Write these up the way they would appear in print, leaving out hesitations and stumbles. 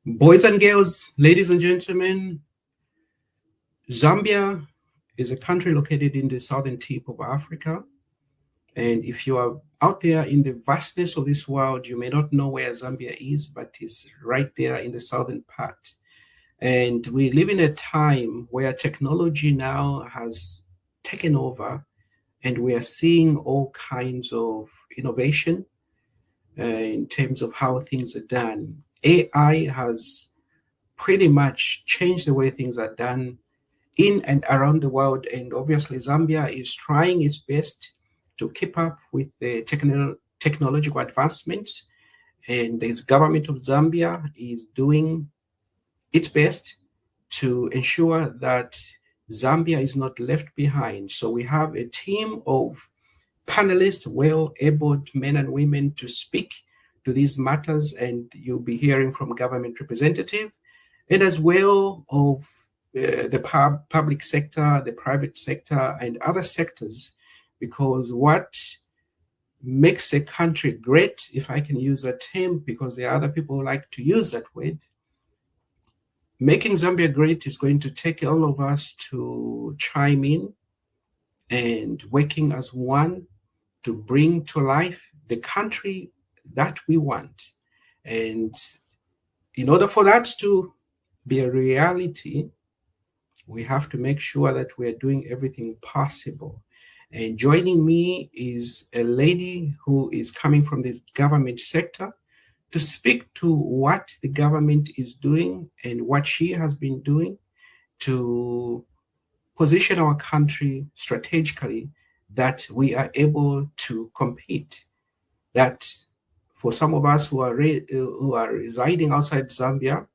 Boys and girls, ladies and gentlemen, Zambia is a country located in the southern tip of Africa. And if you are out there in the vastness of this world, you may not know where Zambia is, but it's right there in the southern part. And we live in a time where technology now has taken over, and we are seeing all kinds of innovation in terms of how things are done. AI has pretty much changed the way things are done in and around the world. And obviously, Zambia is trying its best to keep up with the technological advancements. And the government of Zambia is doing its best to ensure that Zambia is not left behind. So we have a team of panelists, well-able men and women to speak to these matters, and you'll be hearing from government representative and as well of the public sector, the private sector, and other sectors, because what makes a country great, if I can use that term, because there are other people who like to use that word, making Zambia great is going to take all of us to chime in and working as one to bring to life the country that we want. And in order for that to be a reality, we have to make sure that we're doing everything possible. And joining me is a lady who is coming from the government sector to speak to what the government is doing and what she has been doing to position our country strategically, that we are able to compete. That for some of us who are residing outside Zambia,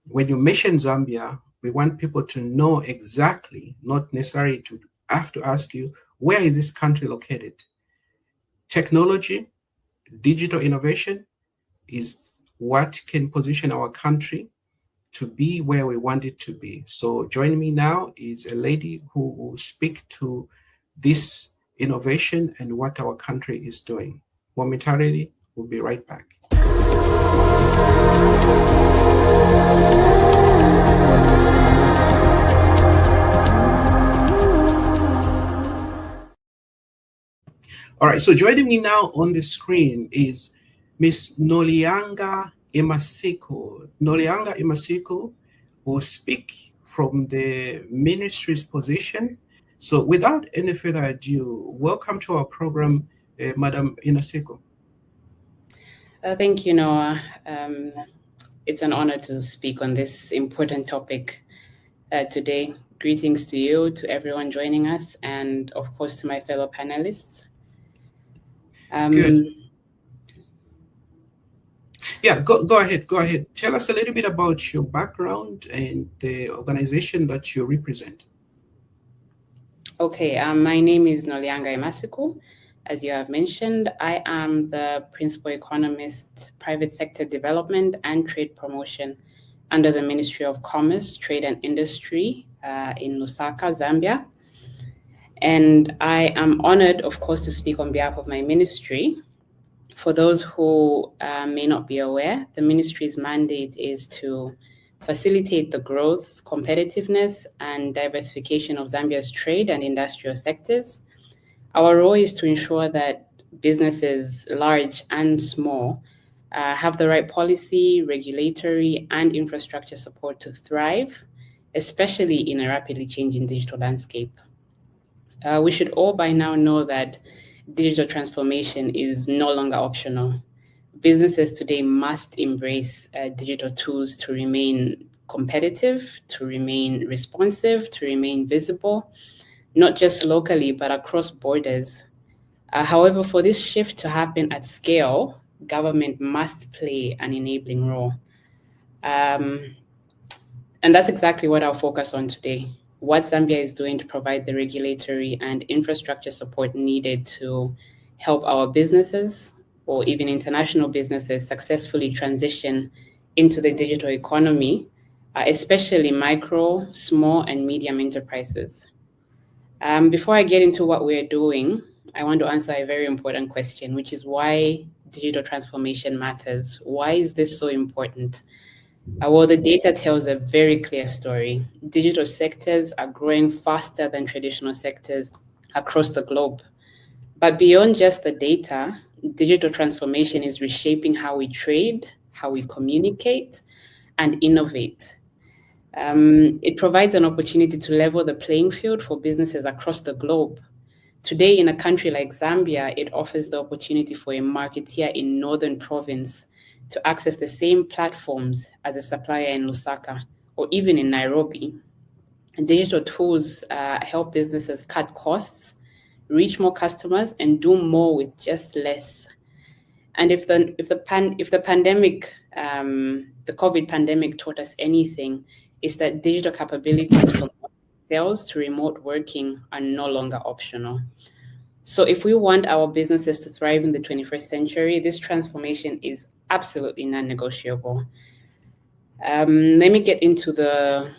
when you mention Zambia, we want people to know exactly, not necessarily to have to ask you, where is this country located? Technology, digital innovation is what can position our country to be where we want it to be. So joining me now is a lady who will speak to this innovation and what our country is doing. Momentarily, we'll be right back. All right, so joining me now on the screen is Miss Nolianga Imasiku. Nolianga Imasiku will speak from the ministry's position. So without any further ado, welcome to our program, Madam Imasiku. Thank you, Noah. It's an honor to speak on this important topic today. Greetings to you, to everyone joining us, and of course to my fellow panelists. Good. Yeah, go ahead. Tell us a little bit about your background and the organization that you represent. Okay, my name is Nolianga Imasiku. As you have mentioned, I am the Principal Economist, Private Sector Development and Trade Promotion under the Ministry of Commerce, Trade and Industry in Lusaka, Zambia. And I am honored, of course, to speak on behalf of my ministry. For those who may not be aware, the ministry's mandate is to facilitate the growth, competitiveness, and diversification of Zambia's trade and industrial sectors. Our role is to ensure that businesses, large and small, have the right policy, regulatory, and infrastructure support to thrive, especially in a rapidly changing digital landscape. We should all by now know that digital transformation is no longer optional. Businesses today must embrace digital tools to remain competitive, to remain responsive, to remain visible, not just locally, but across borders. However, for this shift to happen at scale, government must play an enabling role. And that's exactly what I'll focus on today. What Zambia is doing to provide the regulatory and infrastructure support needed to help our businesses or even international businesses successfully transition into the digital economy, especially micro, small, and medium enterprises. Before I get into what we're doing, I want to answer a very important question, which is why digital transformation matters. Why is this so important? Well, the data tells a very clear story. Digital sectors are growing faster than traditional sectors across the globe. But beyond just the data, digital transformation is reshaping how we trade, how we communicate, and innovate. It provides an opportunity to level the playing field for businesses across the globe. Today, in a country like Zambia, it offers the opportunity for a marketeer in Northern Province to access the same platforms as a supplier in Lusaka or even in Nairobi. And digital tools help businesses cut costs, reach more customers, and do more with just less. And if the COVID pandemic taught us anything, is that digital capabilities from sales to remote working are no longer optional. So if we want our businesses to thrive in the 21st century, this transformation is absolutely non-negotiable. Let me get into the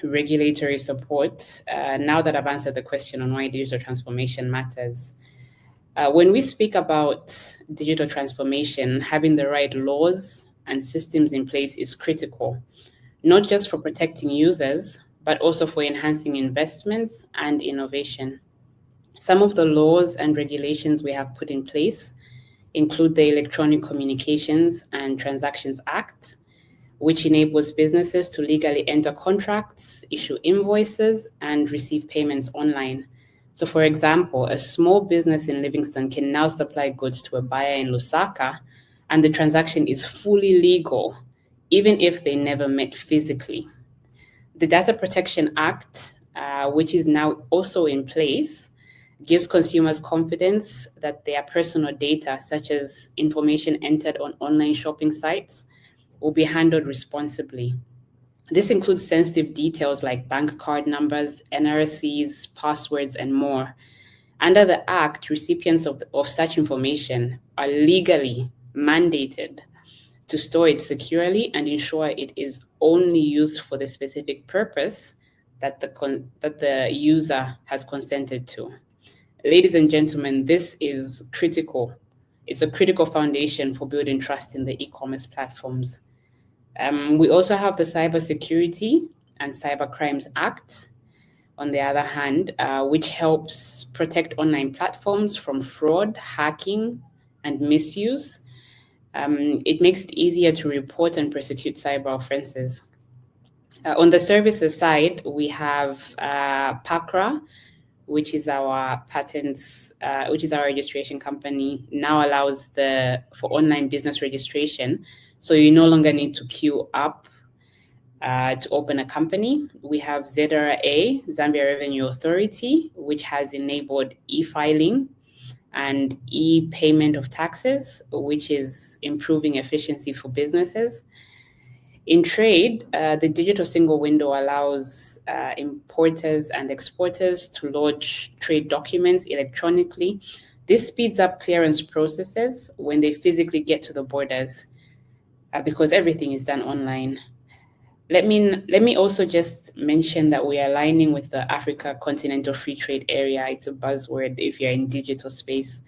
regulatory support now that I've answered the question on why digital transformation matters. When we speak about digital transformation, having the right laws and systems in place is critical, not just for protecting users, but also for enhancing investments and innovation. Some of the laws and regulations we have put in place include the Electronic Communications and Transactions Act, which enables businesses to legally enter contracts, issue invoices, and receive payments online. So, for example, a small business in Livingston can now supply goods to a buyer in Lusaka, and the transaction is fully legal, even if they never met physically. The Data Protection Act, which is now also in place, gives consumers confidence that their personal data, such as information entered on online shopping sites, will be handled responsibly. This includes sensitive details like bank card numbers, NRCs, passwords, and more. Under the Act, recipients of such information are legally mandated to store it securely and ensure it is only used for the specific purpose that the user has consented to. Ladies and gentlemen, this is critical. It's a critical foundation for building trust in the e-commerce platforms. We also have the Cybersecurity and Cybercrimes Act, on the other hand, which helps protect online platforms from fraud, hacking, and misuse. It makes it easier to report and prosecute cyber offenses. On the services side, we have PACRA, which is our registration company, now allows for online business registration. So you no longer need to queue up to open a company. We have ZRA, Zambia Revenue Authority, which has enabled e-filing and e-payment of taxes, which is improving efficiency for businesses. In trade, the digital single window allows importers and exporters to lodge trade documents electronically. This speeds up clearance processes when they physically get to the borders because everything is done online. Let me also just mention that we are aligning with the Africa Continental Free Trade Area. It's a buzzword if you're in digital space.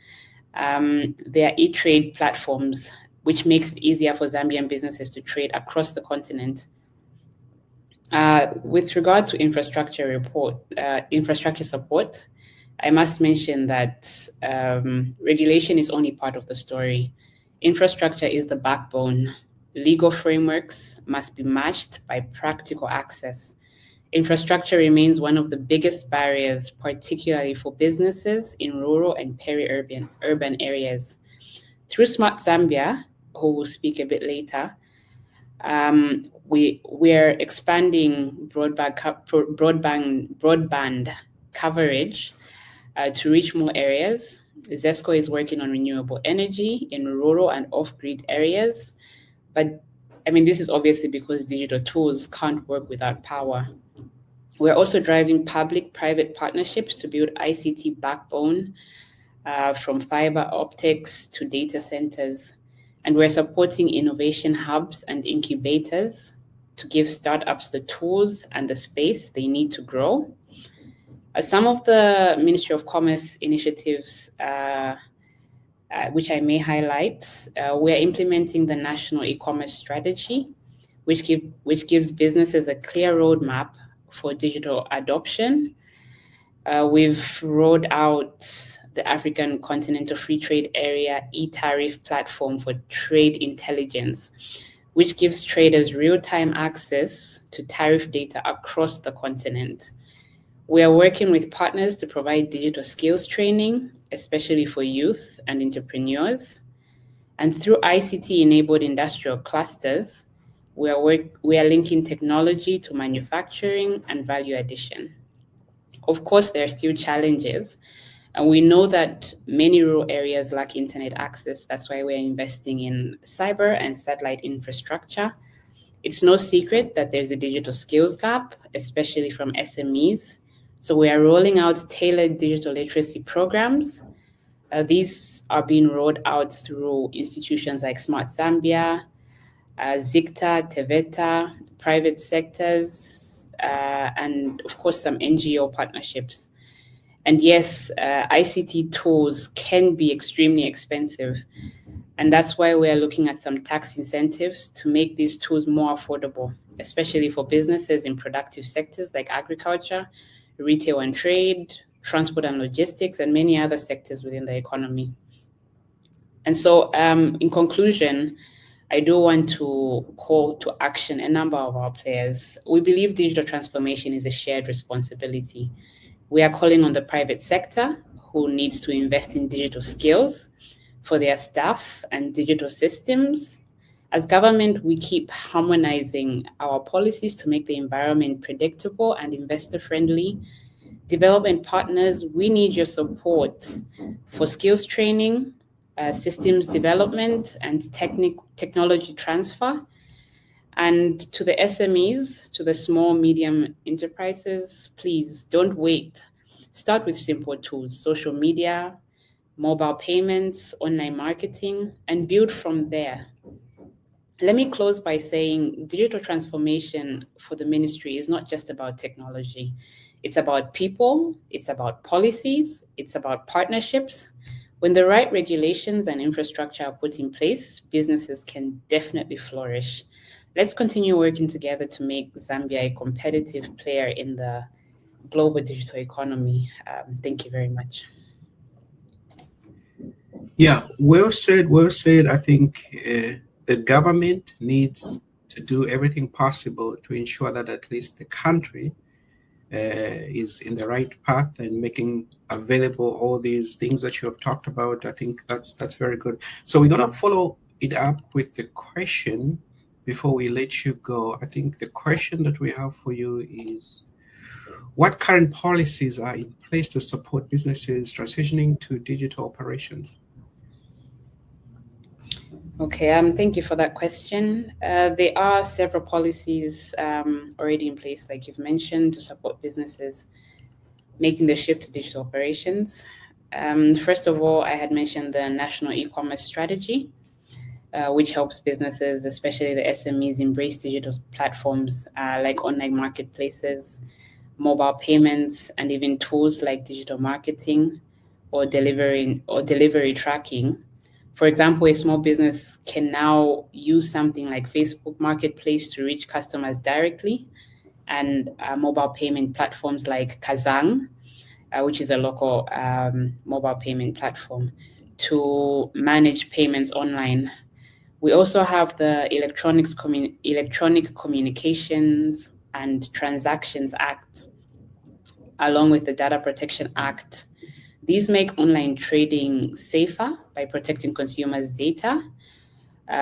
There are e-trade platforms, which makes it easier for Zambian businesses to trade across the continent. With regard to infrastructure support, I must mention that regulation is only part of the story. Infrastructure is the backbone. Legal frameworks must be matched by practical access. Infrastructure remains one of the biggest barriers, particularly for businesses in rural and peri-urban areas. Through Smart Zambia, who will speak a bit later, we're expanding broadband coverage to reach more areas. ZESCO is working on renewable energy in rural and off-grid areas. But this is obviously because digital tools can't work without power. We're also driving public-private partnerships to build ICT backbone from fiber optics to data centers. And we're supporting innovation hubs and incubators to give startups the tools and the space they need to grow. Some of the Ministry of Commerce initiatives which I may highlight. We're implementing the National E-commerce Strategy, which gives businesses a clear roadmap for digital adoption. We've rolled out the African Continental Free Trade Area e-tariff platform for trade intelligence, which gives traders real-time access to tariff data across the continent. We are working with partners to provide digital skills training, especially for youth and entrepreneurs. And through ICT-enabled industrial clusters, we are linking technology to manufacturing and value addition. Of course, there are still challenges, and we know that many rural areas lack internet access. That's why we're investing in cyber and satellite infrastructure. It's no secret that there's a digital skills gap, especially from SMEs. So we are rolling out tailored digital literacy programs. These are being rolled out through institutions like Smart Zambia, ZICTA, TEVETA, private sectors, and of course some NGO partnerships. And yes, ICT tools can be extremely expensive. And that's why we are looking at some tax incentives to make these tools more affordable, especially for businesses in productive sectors like agriculture, retail and trade, transport and logistics, and many other sectors within the economy. And so in conclusion, I do want to call to action a number of our players. We believe digital transformation is a shared responsibility. We are calling on the private sector, who needs to invest in digital skills for their staff and digital systems. As government, we keep harmonizing our policies to make the environment predictable and investor-friendly. Development partners, we need your support for skills training, systems development, and technology transfer. And to the SMEs, to the small, medium enterprises, please don't wait. Start with simple tools, social media, mobile payments, online marketing, and build from there. Let me close by saying digital transformation for the ministry is not just about technology. It's about people, it's about policies, it's about partnerships. When the right regulations and infrastructure are put in place, businesses can definitely flourish. Let's continue working together to make Zambia a competitive player in the global digital economy. Thank you very much. Yeah, well said, well said. I think the government needs to do everything possible to ensure that at least the country is in the right path and making available all these things that you have talked about. I think that's very good. So we're going to follow it up with the question before we let you go. I think the question that we have for you is, what current policies are in place to support businesses transitioning to digital operations? Okay, thank you for that question. There are several policies already in place, like you've mentioned, to support businesses making the shift to digital operations. First of all, I had mentioned the National E-commerce Strategy, which helps businesses, especially the SMEs, embrace digital platforms like online marketplaces, mobile payments, and even tools like digital marketing or delivery tracking. For example, a small business can now use something like Facebook Marketplace to reach customers directly, and mobile payment platforms like Kazang, which is a local mobile payment platform, to manage payments online. We also have the Electronic Communications and Transactions Act, along with the Data Protection Act. These make online trading safer by protecting consumers' data.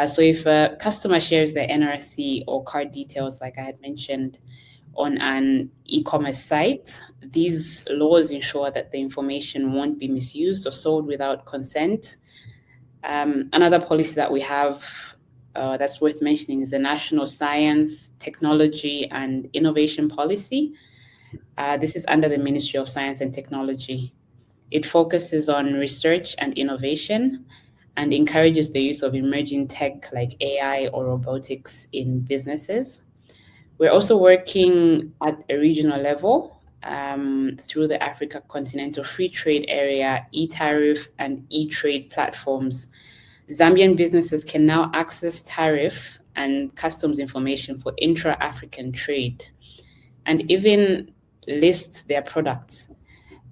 So if a customer shares their NRC or card details, like I had mentioned, on an e-commerce site, these laws ensure that the information won't be misused or sold without consent. Another policy that we have that's worth mentioning is the National Science, Technology, and Innovation Policy. This is under the Ministry of Science and Technology. It focuses on research and innovation and encourages the use of emerging tech like AI or robotics in businesses. We're also working at a regional level through the Africa Continental Free Trade Area, e-tariff and e-trade platforms, Zambian businesses can now access tariff and customs information for intra-African trade and even list their products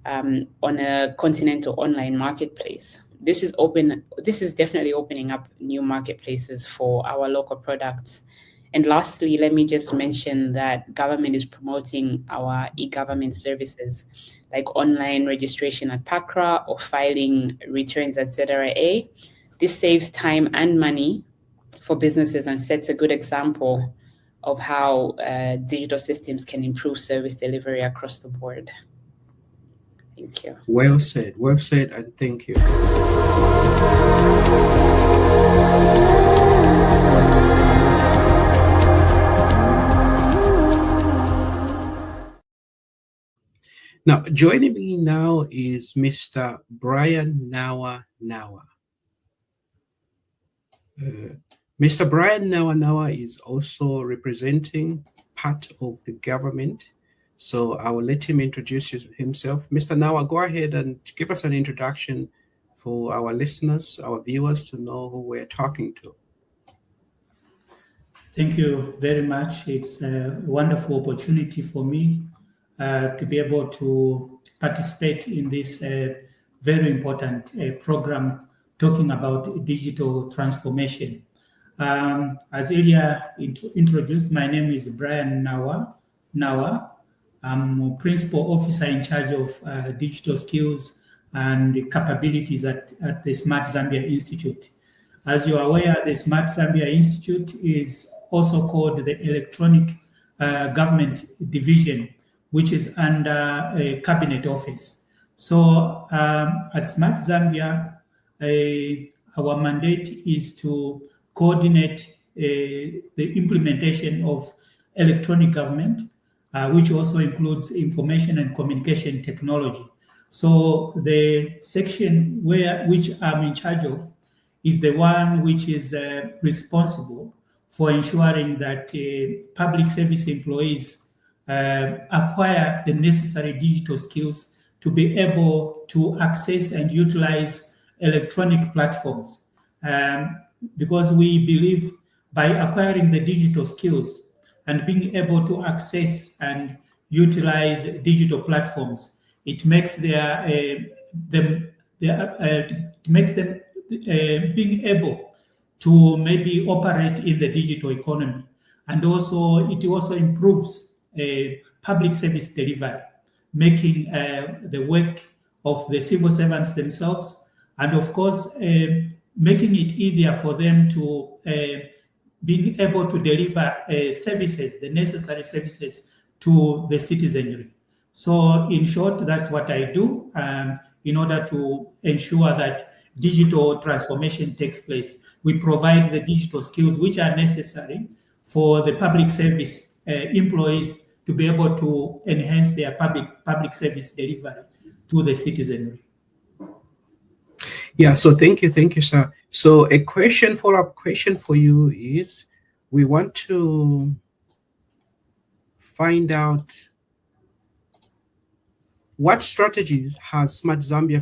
on a continental online marketplace. This is definitely opening up new marketplaces for our local products. And lastly, let me just mention that government is promoting our e-government services like online registration at PACRA or filing returns at ZRA. This saves time and money for businesses and sets a good example of how digital systems can improve service delivery across the board. Thank you. Well said, and thank you. Now, joining me now is Mr. Brian Nawa. Mr. Brian Nawa is also representing part of the government. So I will let him introduce himself. Mr. Nawa, go ahead and give us an introduction for our listeners, our viewers, to know who we're talking to. Thank you very much. It's a wonderful opportunity for me to be able to participate in this very important program talking about digital transformation. As earlier introduced, my name is Brian Nawa. I'm a principal officer in charge of digital skills and capabilities at the Smart Zambia Institute. As you are aware, the Smart Zambia Institute is also called the Electronic Government Division, which is under a cabinet office. So at Smart Zambia, our mandate is to coordinate the implementation of electronic government, which also includes information and communication technology. So the section which I'm in charge of is the one which is responsible for ensuring that public service employees acquire the necessary digital skills to be able to access and utilize electronic platforms. Because we believe by acquiring the digital skills and being able to access and utilize digital platforms, it makes them being able to maybe operate in the digital economy, and also it also improves public service delivery, making the work of the civil servants themselves, and of course making it easier for them to being able to deliver services, the necessary services to the citizenry. So in short, that's what I do in order to ensure that digital transformation takes place. We provide the digital skills which are necessary for the public service employees to be able to enhance their public service delivery to the citizenry. Yeah, so thank you, sir. So a follow-up question for you is, we want to find out what strategies has Smart Zambia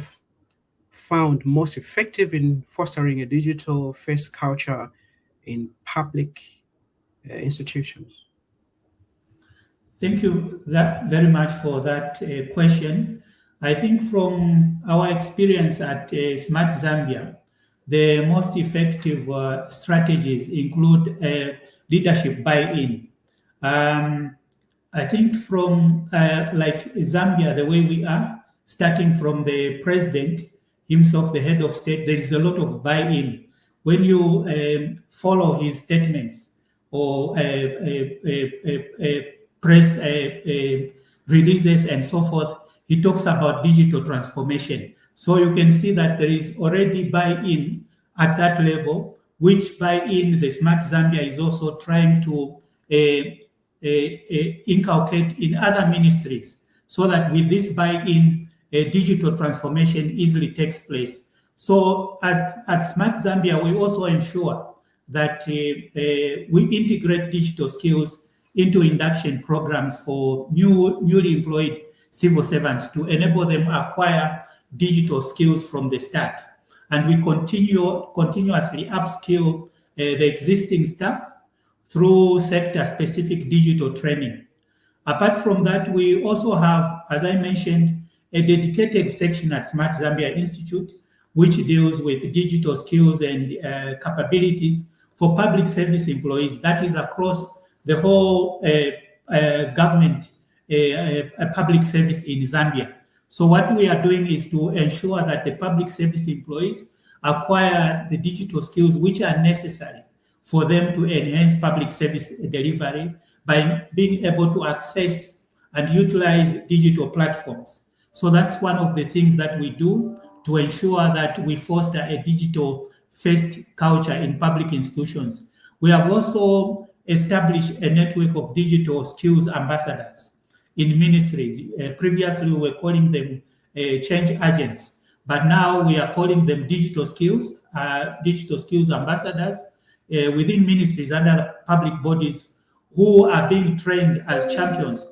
found most effective in fostering a digital-first culture in public institutions? Thank you very much for that question. I think from our experience at Smart Zambia, the most effective strategies include leadership buy-in. I think from like Zambia, the way we are, starting from the president himself, the head of state, there is a lot of buy-in. When you follow his statements or press releases and so forth, he talks about digital transformation. So you can see that there is already buy-in at that level, which buy-in the Smart Zambia is also trying to inculcate in other ministries, so that with this buy-in, digital transformation easily takes place. So as at Smart Zambia, we also ensure that we integrate digital skills into induction programs for newly employed civil servants to enable them acquire digital skills from the start. And we continuously upskill the existing staff through sector-specific digital training. Apart from that, we also have, as I mentioned, a dedicated section at Smart Zambia Institute, which deals with digital skills and capabilities for public service employees. That is across the whole government public service in Zambia. So what we are doing is to ensure that the public service employees acquire the digital skills which are necessary for them to enhance public service delivery by being able to access and utilize digital platforms. So that's one of the things that we do to ensure that we foster a digital-first culture in public institutions. We have also established a network of digital skills ambassadors in ministries. Previously, we were calling them change agents, but now we are calling them digital skills ambassadors within ministries and other public bodies who are being trained as champions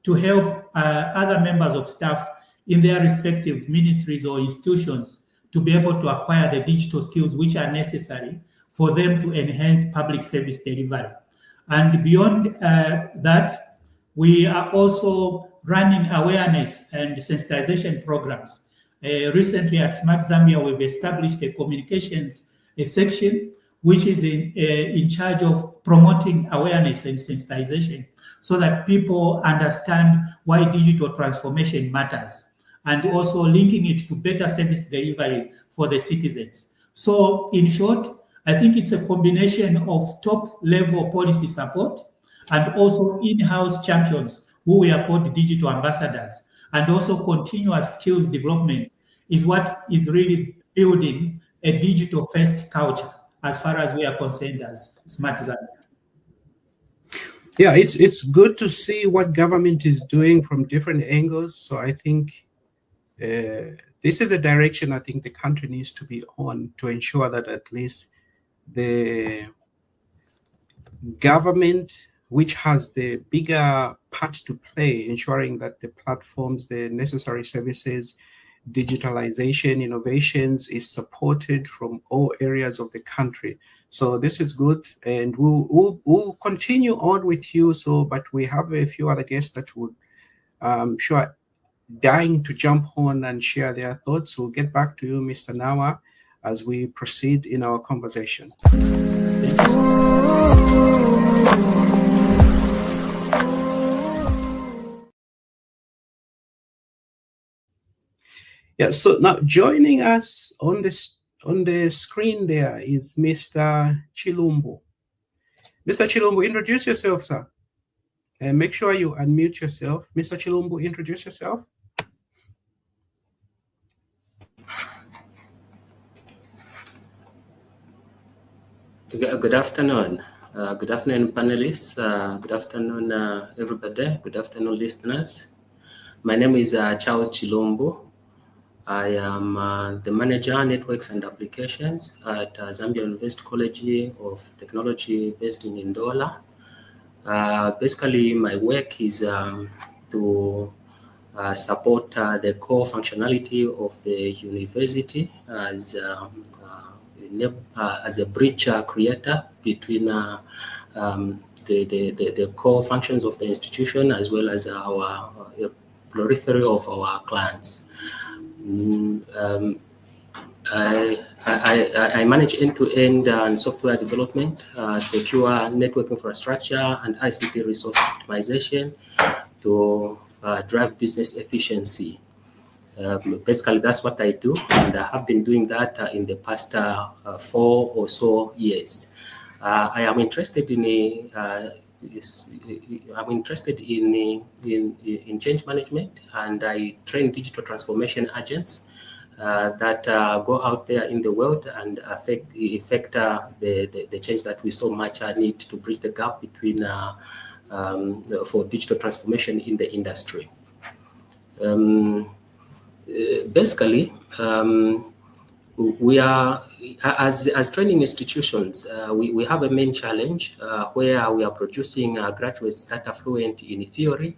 to help other members of staff in their respective ministries or institutions to be able to acquire the digital skills which are necessary for them to enhance public service delivery. And beyond that, we are also running awareness and sensitization programs. Recently at Smart Zambia, we've established a communications section which is in charge of promoting awareness and sensitization so that people understand why digital transformation matters, and also linking it to better service delivery for the citizens. So in short, I think it's a combination of top-level policy support and also in-house champions who we are called digital ambassadors, and also continuous skills development is what is really building a digital-first culture as far as we are concerned as Smart Zambia. Yeah, it's good to see what government is doing from different angles. So I think this is a direction I think the country needs to be on to ensure that at least the government, which has the bigger part to play, ensuring that the platforms, the necessary services, digitalization, innovations is supported from all areas of the country. So this is good, and we'll continue on with you. So, but we have a few other guests that would, sure, dying to jump on and share their thoughts. We'll get back to you, Mr. Nawa, as we proceed in our conversation. Yeah, so now joining us on the screen there is Mr. Chilumbu. Mr. Chilumbu, introduce yourself, sir. And make sure you unmute yourself. Mr. Chilumbu, introduce yourself. Good afternoon. Good afternoon, panelists. Good afternoon, everybody. Good afternoon, listeners. My name is Charles Chilumbu. I am the manager, networks and applications at Zambia University College of Technology based in Ndola. Basically, my work is to support the core functionality of the university as a bridge creator between the core functions of the institution as well as our periphery of our clients. I manage end-to-end and software development, secure network infrastructure, and ICT resource optimization to drive business efficiency. Basically, that's what I do, and I have been doing that in the past 4 or so years. I am interested in change management, and I train digital transformation agents that go out there in the world and effect the change that we so much need to bridge the gap between for digital transformation in the industry. Basically, we are, as training institutions, we have a main challenge where we are producing graduates that are fluent in theory,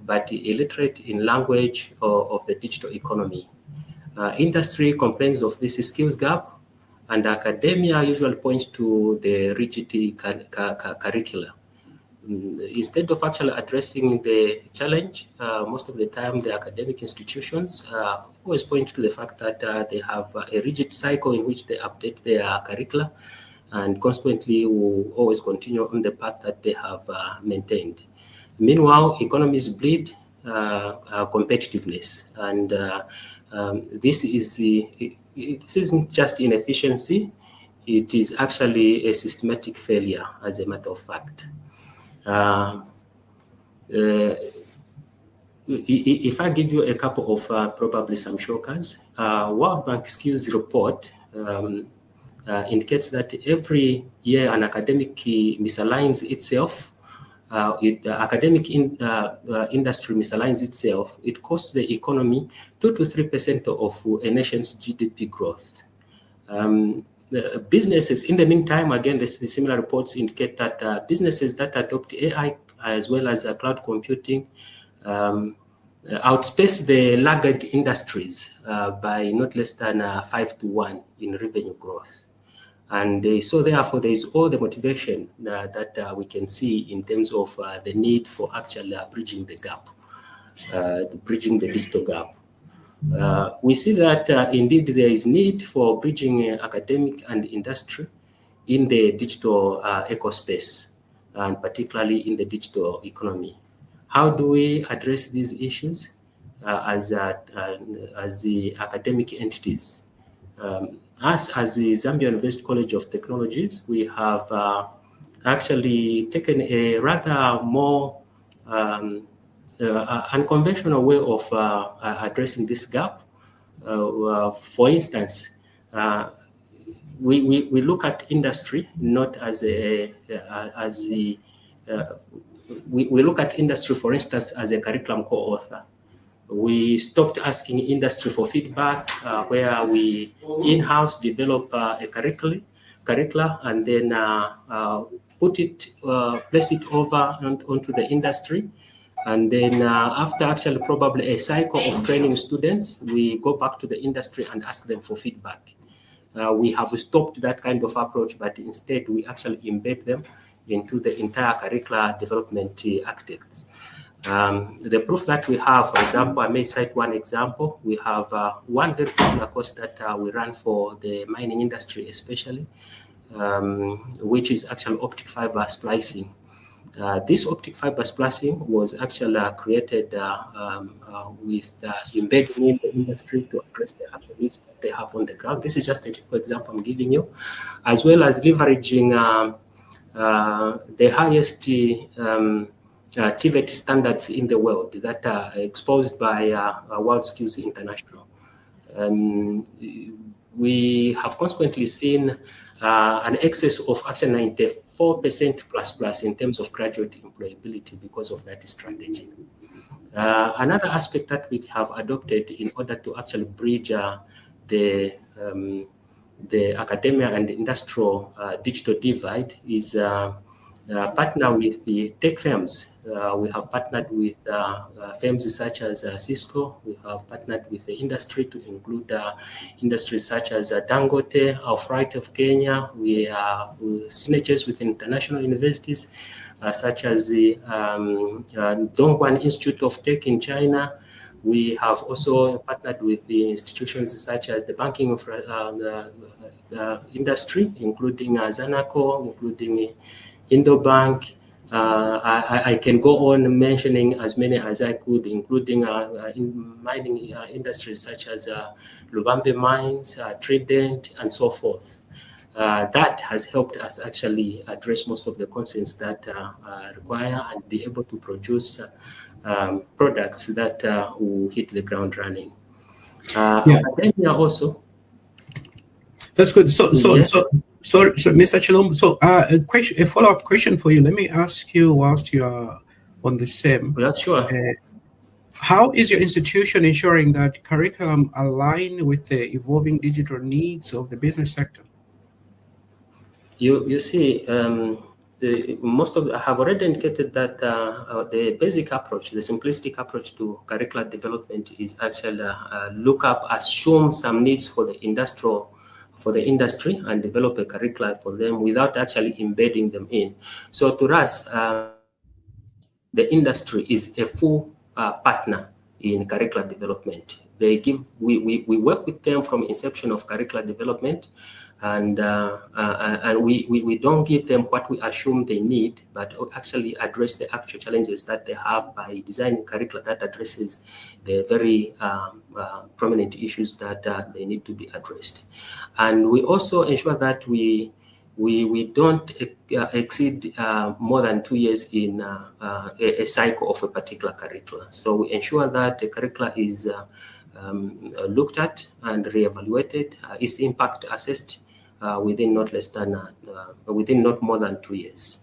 but illiterate in language of the digital economy. Industry complains of this skills gap, and academia usually points to the rigid curricula. Instead of actually addressing the challenge, most of the time the academic institutions always point to the fact that they have a rigid cycle in which they update their curricula, and consequently will always continue on the path that they have maintained. Meanwhile, economies bleed competitiveness, and this isn't just inefficiency, it is actually a systematic failure, as a matter of fact. If I give you a couple of probably some shockers, World Bank Skills Report indicates that every year an academic misaligns itself. Academic industry misaligns itself. It costs the economy 2 to 3% of a nation's GDP growth. Businesses, in the meantime, again, the similar reports indicate that businesses that adopt AI as well as cloud computing outpace the laggard industries by not less than 5 to 1 in revenue growth. And so therefore, there is all the motivation that we can see in terms of the need for actually bridging the gap, bridging the digital gap. We see that indeed there is need for bridging academic and industry in the digital ecospace, and particularly in the digital economy. How do we address these issues as the academic entities? Us, as the Zambia University College of Technologies, we have actually taken a rather more unconventional way of addressing this gap. For instance, we look at industry not as we look at industry, for instance, as a curriculum co-author. We stopped asking industry for feedback, where we in-house develop a curricula and then place it over onto the industry. And then after actually probably a cycle of training students, we go back to the industry and ask them for feedback. We have stopped that kind of approach, but instead we actually embed them into the entire curricular development architects. The proof that we have, for example, I may cite one example. We have one very popular course that we run for the mining industry especially, which is actually optic fiber splicing. This optic fiber splicing was actually created with embedding in the industry to address the actual needs that they have on the ground. This is just a typical example I'm giving you, as well as leveraging the highest TVET standards in the world that are exposed by World Skills International. We have consequently seen an excess of actually 94% plus in terms of graduate employability because of that strategy. Another aspect that we have adopted in order to actually bridge the academia and industrial digital divide is partner with the tech firms. We have partnered with firms such as Cisco. We have partnered with the industry to include industries such as Dangote, Alfright of Kenya. We have signatures with international universities such as the Dongguan Institute of Tech in China. We have also partnered with the institutions such as the banking industry, including Zanaco, including Indobank. I can go on mentioning as many as I could, including in mining industries such as Lubambe Mines, Trident, and so forth. That has helped us actually address most of the concerns that require and be able to produce products that will hit the ground running. Academia also. That's good. So, Yes. So, Mr. Chilombo, a follow-up question for you. Let me ask you whilst you are on the same. Yeah, sure. How is your institution ensuring that curriculum align with the evolving digital needs of the business sector? You see, most of I have already indicated that the basic approach, the simplistic approach to curricular development is actually look up, assume some needs for the industry and develop a curricula for them without actually embedding them in. So to us, the industry is a full partner in curricular development. We work with them from inception of curricular development, and we don't give them what we assume they need, but actually address the actual challenges that they have by designing curricula that addresses the very prominent issues that they need to be addressed. And we also ensure that we don't exceed more than 2 years in a cycle of a particular curricula. So we ensure that the curricula is looked at and reevaluated, its impact assessed within not more than 2 years.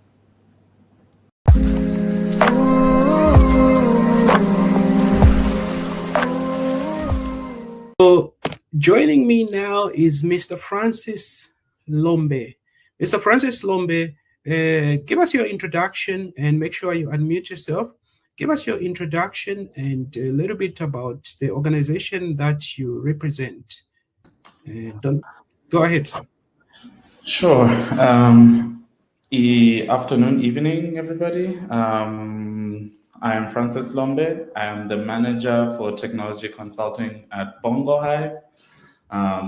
So joining me now is Mr. Francis Lombe. Mr. Francis Lombe, give us your introduction and make sure you unmute yourself. Give us your introduction and a little bit about the organization that you represent. Go ahead, sir. Sure. Afternoon, evening, everybody. I am Francis Lombe. I am the manager for technology consulting at Bongo Hive,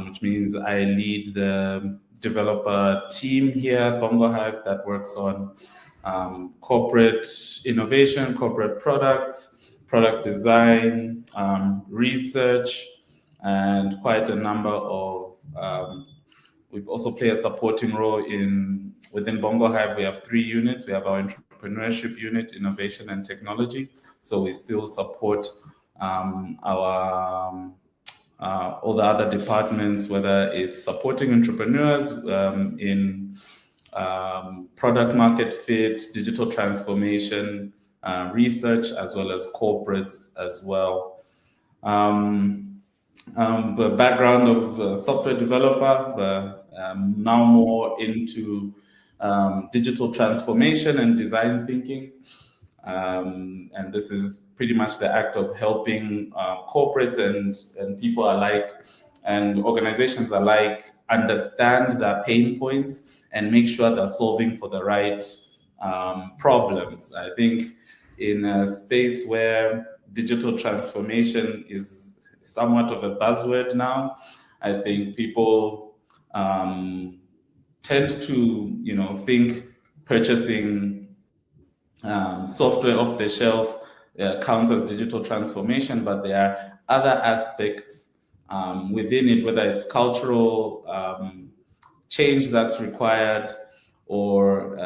which means I lead the developer team here at Bongo Hive that works on corporate innovation, corporate products, product design, research, and quite a number of. We also play a supporting role within Bongo Hive. We have 3 units. We have our entrepreneurship unit, innovation and technology. So we still support all the other departments, whether it's supporting entrepreneurs in product market fit, digital transformation, research, as well as corporates as well. The background of software developer, but now more into digital transformation and design thinking. And this is pretty much the act of helping corporates and people alike and organizations alike understand their pain points and make sure they're solving for the right problems. I think in a space where digital transformation is somewhat of a buzzword now, I think people tend to, think purchasing software off the shelf counts as digital transformation, but there are other aspects within it, whether it's cultural change that's required, or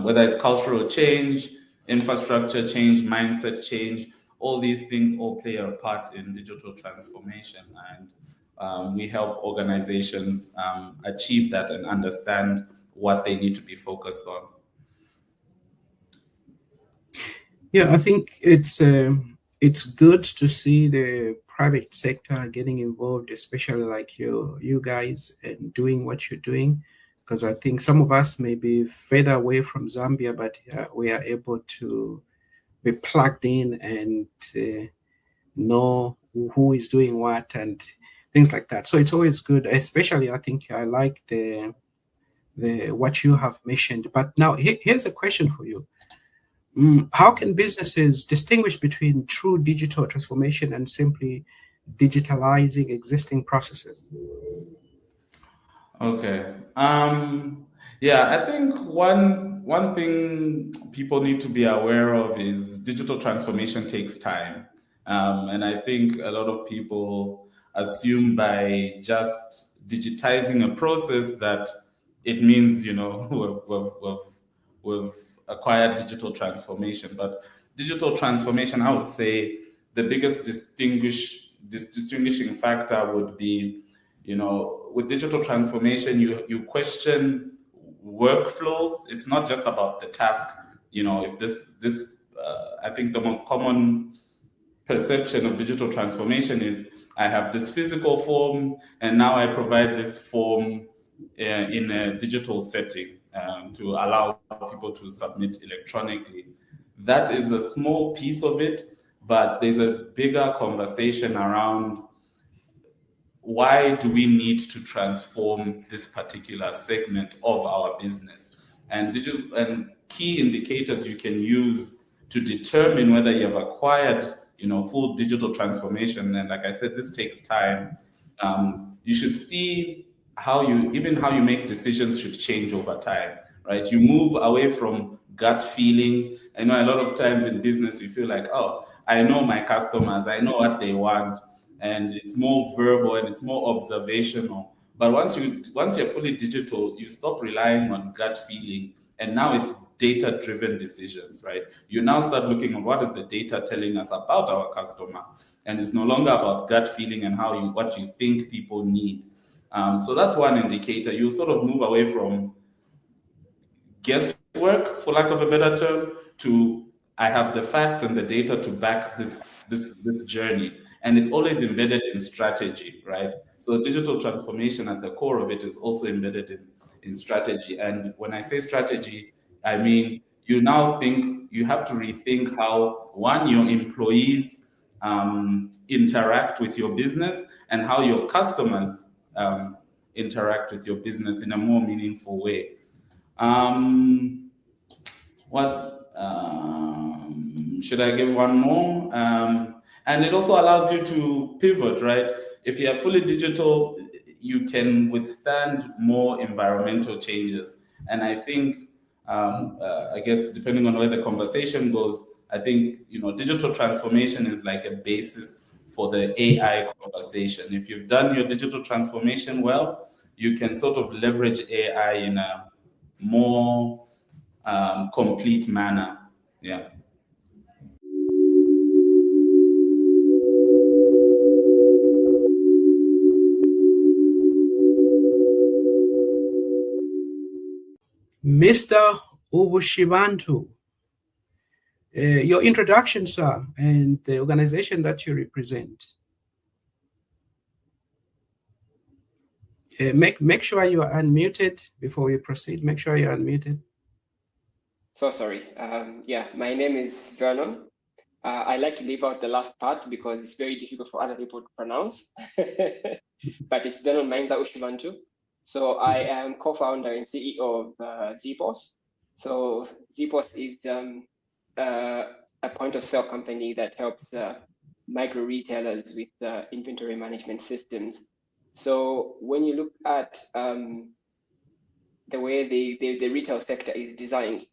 whether it's cultural change, infrastructure change, mindset change. All these things all play a part in digital transformation, and we help organizations achieve that and understand what they need to be focused on. Yeah, I think it's good to see the private sector getting involved, especially like you guys, and doing what you're doing, because I think some of us may be further away from Zambia, but we are able to be plugged in and know who is doing what and things like that. So it's always good, especially I think I like the what you have mentioned. But now here's a question for you. How can businesses distinguish between true digital transformation and simply digitalizing existing processes? Okay. Yeah, I think one thing people need to be aware of is digital transformation takes time. And I think a lot of people assume by just digitizing a process that it means, we've acquired digital transformation. But digital transformation, I would say the biggest distinguishing factor would be, with digital transformation, you question workflows. It's not just about the task. If this I think the most common perception of digital transformation is I have this physical form and now I provide this form in a digital setting to allow people to submit electronically. That is a small piece of it, but there's a bigger conversation around why do we need to transform this particular segment of our business? And digital and key indicators you can use to determine whether you have acquired, full digital transformation. And like I said, this takes time. You should see how you make decisions should change over time, right? You move away from gut feelings. I know a lot of times in business we feel like, oh, I know my customers, I know what they want, and it's more verbal and it's more observational. But once you're fully digital, you stop relying on gut feeling, and now it's data-driven decisions, right? You now start looking at what is the data telling us about our customer, and it's no longer about gut feeling and what you think people need. So that's one indicator. You sort of move away from guesswork, for lack of a better term, to I have the facts and the data to back this journey. And it's always embedded in strategy, right? So digital transformation at the core of it is also embedded in strategy. And when I say strategy, I mean you now think you have to rethink how, one, your employees interact with your business and how your customers interact with your business in a more meaningful way. Should I give one more? And it also allows you to pivot, right? If you are fully digital, you can withstand more environmental changes. And I think, I guess, depending on where the conversation goes, I think, digital transformation is like a basis for the AI conversation. If you've done your digital transformation well, you can sort of leverage AI in a more complete manner. Yeah. Mr. Ubushibantu, your introduction, sir, and the organization that you represent. Make sure you are unmuted before we proceed. Make sure you're unmuted. So sorry. Yeah, my name is Vernon. I like to leave out the last part because it's very difficult for other people to pronounce. But it's Vernon Mainza Ushibantu. So I am co-founder and CEO of Zipos. So Zipos is a point-of-sale company that helps micro retailers with inventory management systems. So when you look at the way the retail sector is designed,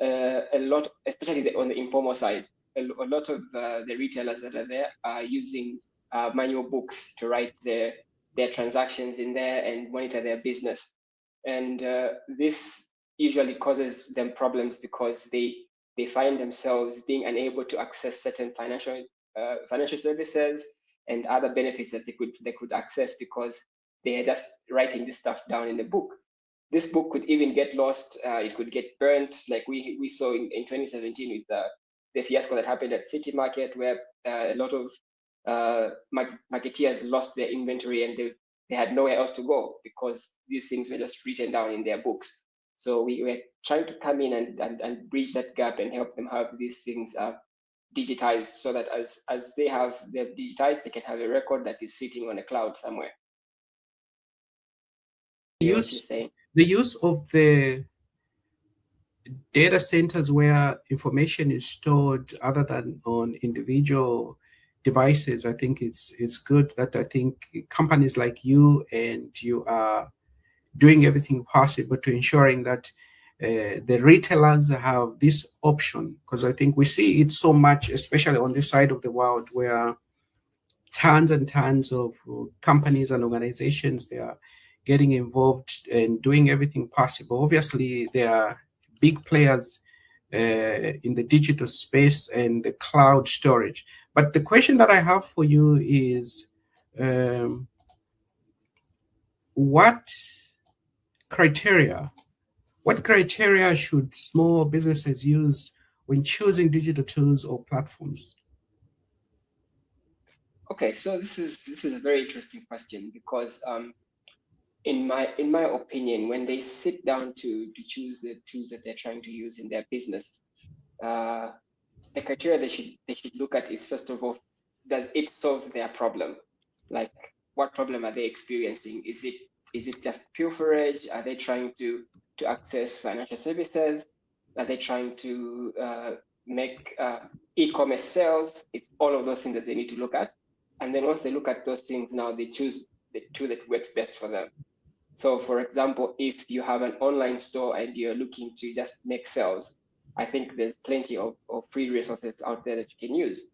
a lot, especially on the informal side, a lot of the retailers that are there are using manual books to write their transactions in there and monitor their business. And this usually causes them problems because they find themselves being unable to access certain financial services and other benefits that they could access because they are just writing this stuff down in the book. This book could even get lost. It could get burnt, like we saw in 2017 with the fiasco that happened at City Market, where a lot of marketeers lost their inventory and they had nowhere else to go because these things were just written down in their books. So we were trying to come in and bridge that gap and help them have these things digitized, so that as they have them digitized, they can have a record that is sitting on a cloud somewhere. The use of the data centers where information is stored other than on individual devices, I think it's good that I think companies like you are doing everything possible to ensuring that the retailers have this option, because I think we see it so much, especially on this side of the world, where tons and tons of companies and organizations, they are getting involved and doing everything possible. Obviously, there are big players in the digital space and the cloud storage. But the question that I have for you is, what criteria should small businesses use when choosing digital tools or platforms? Okay, so this is a very interesting question because in my opinion, when they sit down to choose the tools that they're trying to use in their business, the criteria they should look at is, first of all, does it solve their problem? Like, what problem are they experiencing? Is it just pilferage? Are they trying to access financial services? Are they trying to make e-commerce sales? It's all of those things that they need to look at. And then once they look at those things, now they choose the tool that works best for them. So for example, if you have an online store and you're looking to just make sales, I think there's plenty of free resources out there that you can use.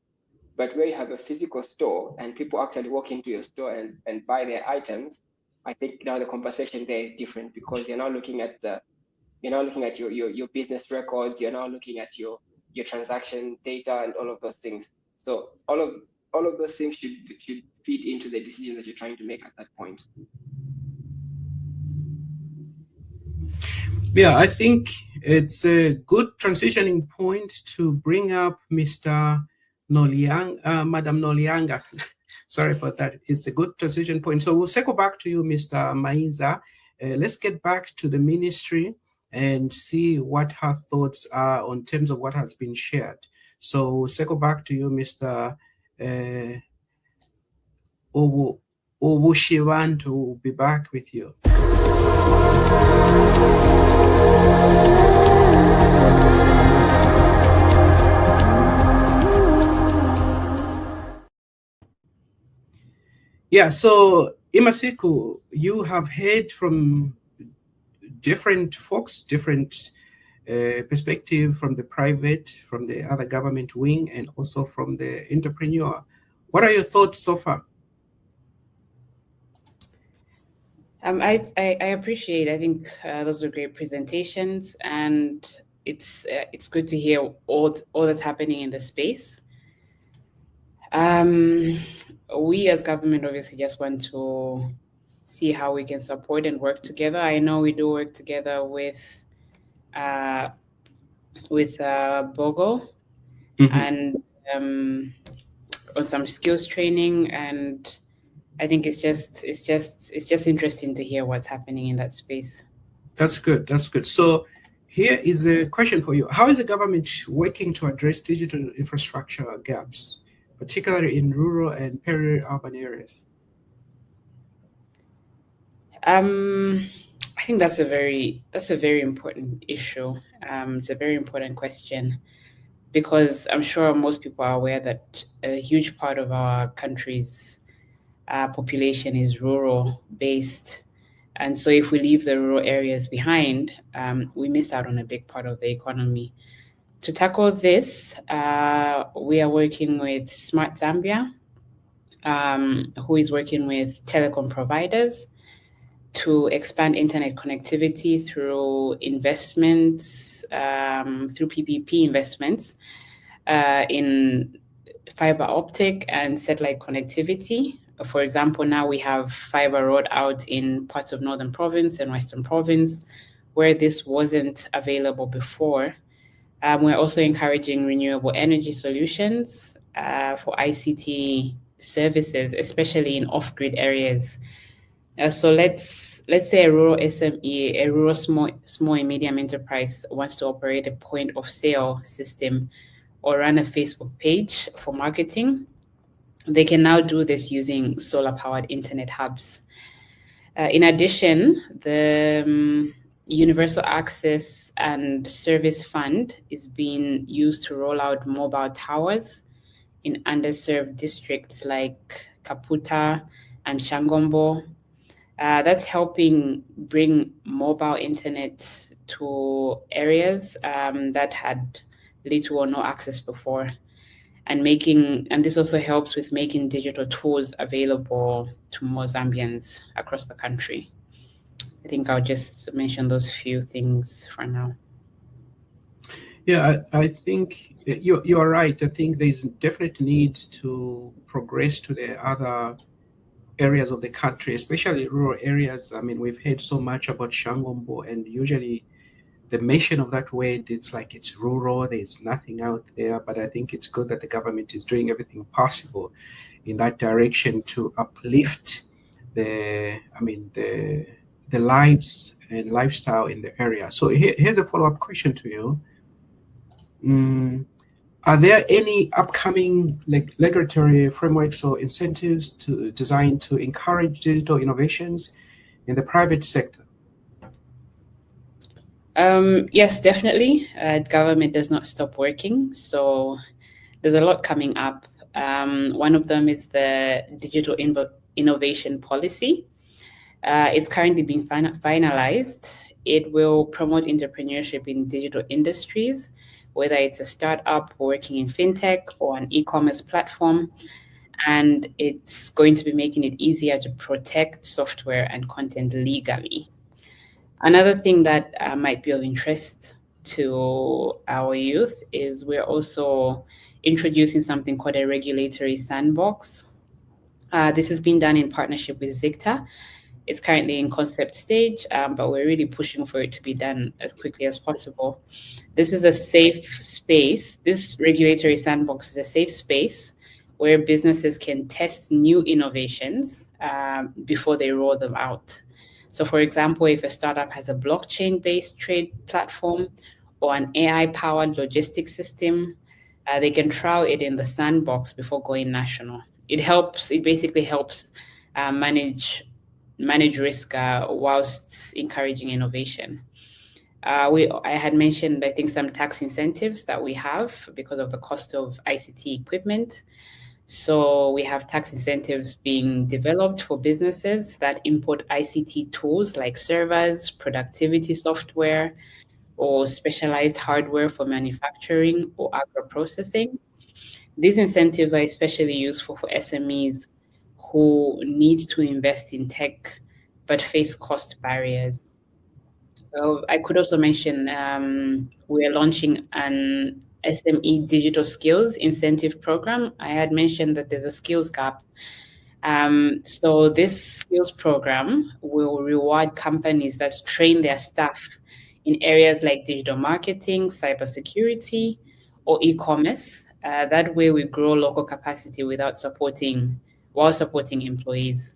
But where you have a physical store and people actually walk into your store and buy their items, I think now the conversation there is different, because you're now looking at your business records, you're now looking at your transaction data and all of those things. So all of those things should feed into the decision that you're trying to make at that point. Yeah, I think it's a good transitioning point to bring up Mr. Madam Nolianga. Sorry about that. It's a good transition point. So we'll circle back to you, Mr. Mainza. Let's get back to the ministry and see what her thoughts are on terms of what has been shared. So we'll circle back to you, Mr. Owushiwantu. Will be back with you. Yeah, so Imasiku, you have heard from different folks, different perspective from the private, from the other government wing, and also from the entrepreneur. What are your thoughts so far? I appreciate. I think those were great presentations, and it's good to hear all that's happening in the space. We as government obviously just want to see how we can support and work together. I know we do work together with BOGO and on some skills training, and I think it's just interesting to hear what's happening in that space. That's good. That's good. So here is a question for you. How is the government working to address digital infrastructure gaps, particularly in rural and peri-urban areas? I think that's a very important issue. It's a very important question, because I'm sure most people are aware that a huge part of our country's population is rural based. And so if we leave the rural areas behind, we miss out on a big part of the economy. To tackle this, we are working with Smart Zambia, who is working with telecom providers to expand internet connectivity through investments, through PPP investments in fiber optic and satellite connectivity. For example, now we have fiber rolled out in parts of Northern Province and Western Province, where this wasn't available before. We're also encouraging renewable energy solutions for ICT services, especially in off-grid areas. So let's say a rural SME, a rural small and medium enterprise wants to operate a point of sale system or run a Facebook page for marketing. They can now do this using solar-powered internet hubs. In addition, the Universal Access and Service Fund is being used to roll out mobile towers in underserved districts like Kaputa and Shangombo. That's helping bring mobile internet to areas that had little or no access before. And this also helps with making digital tools available to more Zambians across the country. I think I'll just mention those few things for now. Yeah, I think you're right. I think there's definite need to progress to the other areas of the country, especially rural areas. I mean, we've heard so much about Shangombo, and usually the mention of that word, it's like it's rural, there's nothing out there. But I think it's good that the government is doing everything possible in that direction to uplift the the lives and lifestyle in the area. So here's a follow-up question to you. Are there any upcoming regulatory frameworks or incentives designed to encourage digital innovations in the private sector? Yes, definitely. Government does not stop working. So there's a lot coming up. One of them is the Digital Innovation Policy. It's currently being finalized. It will promote entrepreneurship in digital industries, whether it's a startup working in fintech or an e-commerce platform. And it's going to be making it easier to protect software and content legally. Another thing that might be of interest to our youth is we're also introducing something called a regulatory sandbox. This has been done in partnership with ZICTA. It's currently in concept stage, but we're really pushing for it to be done as quickly as possible. This is a safe space. This regulatory sandbox is a safe space where businesses can test new innovations before they roll them out. So for example, if a startup has a blockchain-based trade platform or an AI-powered logistics system, they can trial it in the sandbox before going national. It basically helps manage risk whilst encouraging innovation. I had mentioned, I think, some tax incentives that we have because of the cost of ICT equipment. So we have tax incentives being developed for businesses that import ICT tools like servers, productivity software, or specialized hardware for manufacturing or agro-processing. These incentives are especially useful for SMEs who need to invest in tech but face cost barriers. I could also mention we are launching an SME digital skills incentive program. I had mentioned that there's a skills gap. So this skills program will reward companies that train their staff in areas like digital marketing, cybersecurity, or e-commerce. That way we grow local capacity while supporting employees.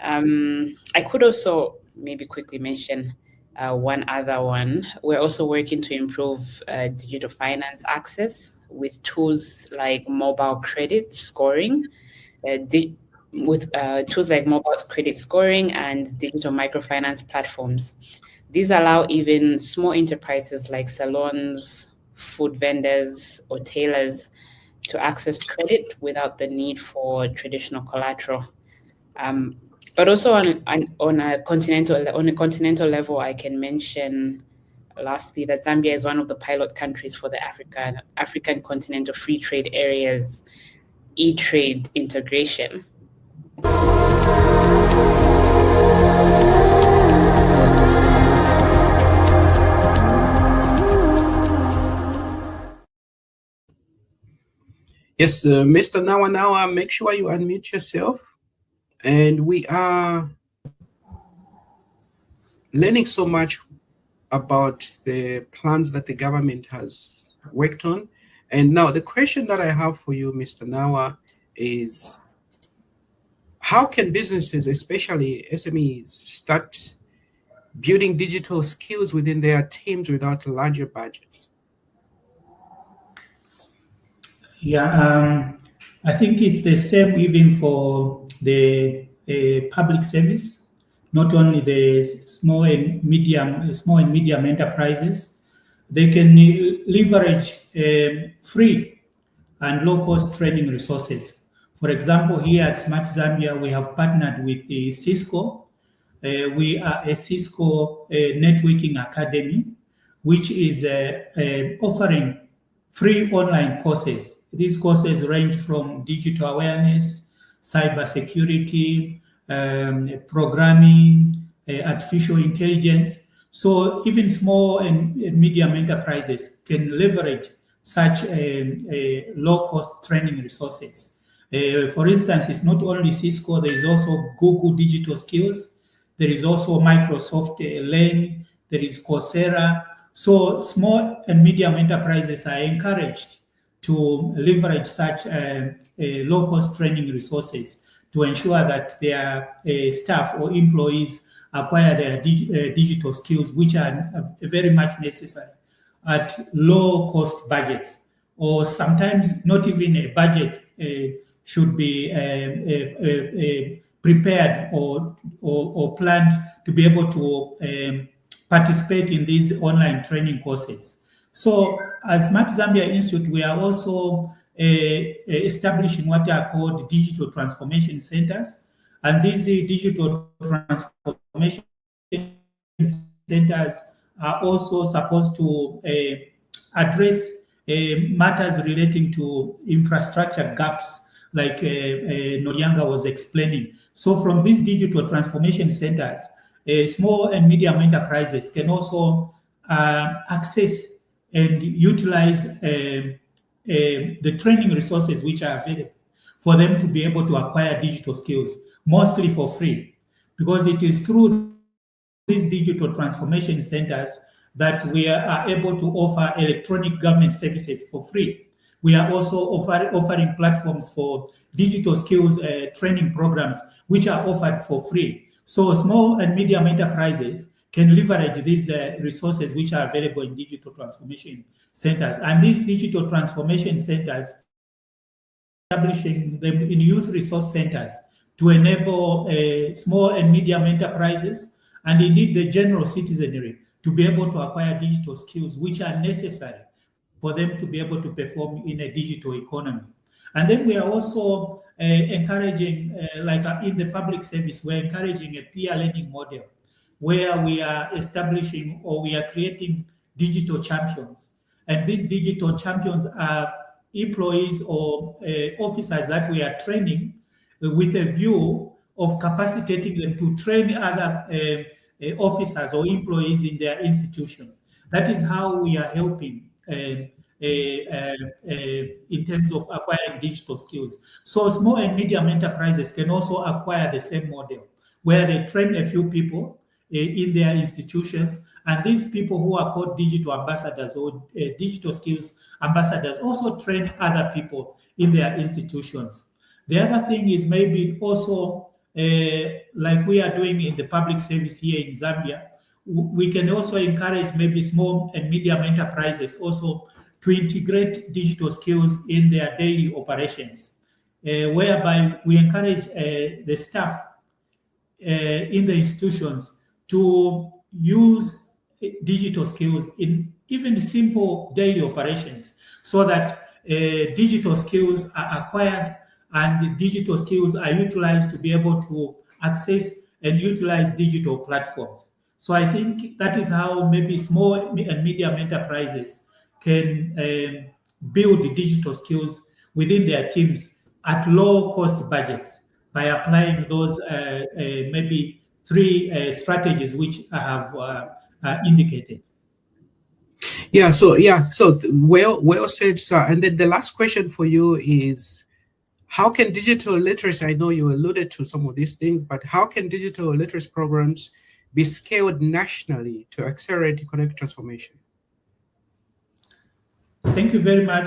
I could also maybe quickly mention one other one. We're also working to improve digital finance access with tools like mobile credit scoring, and digital microfinance platforms. These allow even small enterprises like salons, food vendors, or tailors to access credit without the need for traditional collateral. But also on a continental level, I can mention lastly that Zambia is one of the pilot countries for the African Continental Free Trade Area's e-trade integration. Yes, Mr. Nawa, make sure you unmute yourself. And we are learning so much about the plans that the government has worked on. And now the question that I have for you, Mr. Nawa, is how can businesses, especially SMEs, start building digital skills within their teams without larger budgets? Yeah, I think it's the same even for the public service, not only the small and medium enterprises. They can leverage free and low-cost training resources. For example, here at Smart Zambia, we have partnered with Cisco. We are a Cisco networking academy, which is offering free online courses. These courses range from digital awareness, cybersecurity, programming, artificial intelligence. So even small and medium enterprises can leverage such low-cost training resources. For instance, it's not only Cisco, there is also Google Digital Skills, there is also Microsoft Learn, there is Coursera. So small and medium enterprises are encouraged to leverage such low-cost training resources to ensure that their staff or employees acquire their digital skills, which are very much necessary at low cost budgets, or sometimes not even a budget should be prepared or planned to be able to participate in these online training courses. So as Smart Zambia Institute, we are also establishing what are called digital transformation centers. And these digital transformation centers are also supposed to address matters relating to infrastructure gaps, like Norianga was explaining. So from these digital transformation centers, small and medium enterprises can also access and utilize the training resources which are available for them to be able to acquire digital skills, mostly for free, because it is through these digital transformation centers that we are able to offer electronic government services for free. We are also offering platforms for digital skills training programs, which are offered for free. So small and medium enterprises can leverage these resources which are available in digital transformation centers. And these digital transformation centers, establishing them in youth resource centers to enable small and medium enterprises and indeed the general citizenry to be able to acquire digital skills which are necessary for them to be able to perform in a digital economy. And then we are also encouraging, like in the public service, we're encouraging a peer learning model where we are establishing or we are creating digital champions. And these digital champions are employees or officers that we are training with a view of capacitating them to train other officers or employees in their institution. That is how we are helping in terms of acquiring digital skills. So small and medium enterprises can also acquire the same model where they train a few people in their institutions, and these people who are called digital ambassadors or digital skills ambassadors also train other people in their institutions. The other thing is maybe also like we are doing in the public service here in Zambia, we can also encourage maybe small and medium enterprises also to integrate digital skills in their daily operations, whereby we encourage the staff in the institutions to use digital skills in even simple daily operations, so that digital skills are acquired and digital skills are utilized to be able to access and utilize digital platforms. So I think that is how maybe small and medium enterprises can build the digital skills within their teams at low cost budgets by applying those maybe three strategies which I have indicated. So well said, sir. And then the last question for you is, how can digital literacy, I know you alluded to some of these things, but how can digital literacy programs be scaled nationally to accelerate economic transformation? Thank you very much.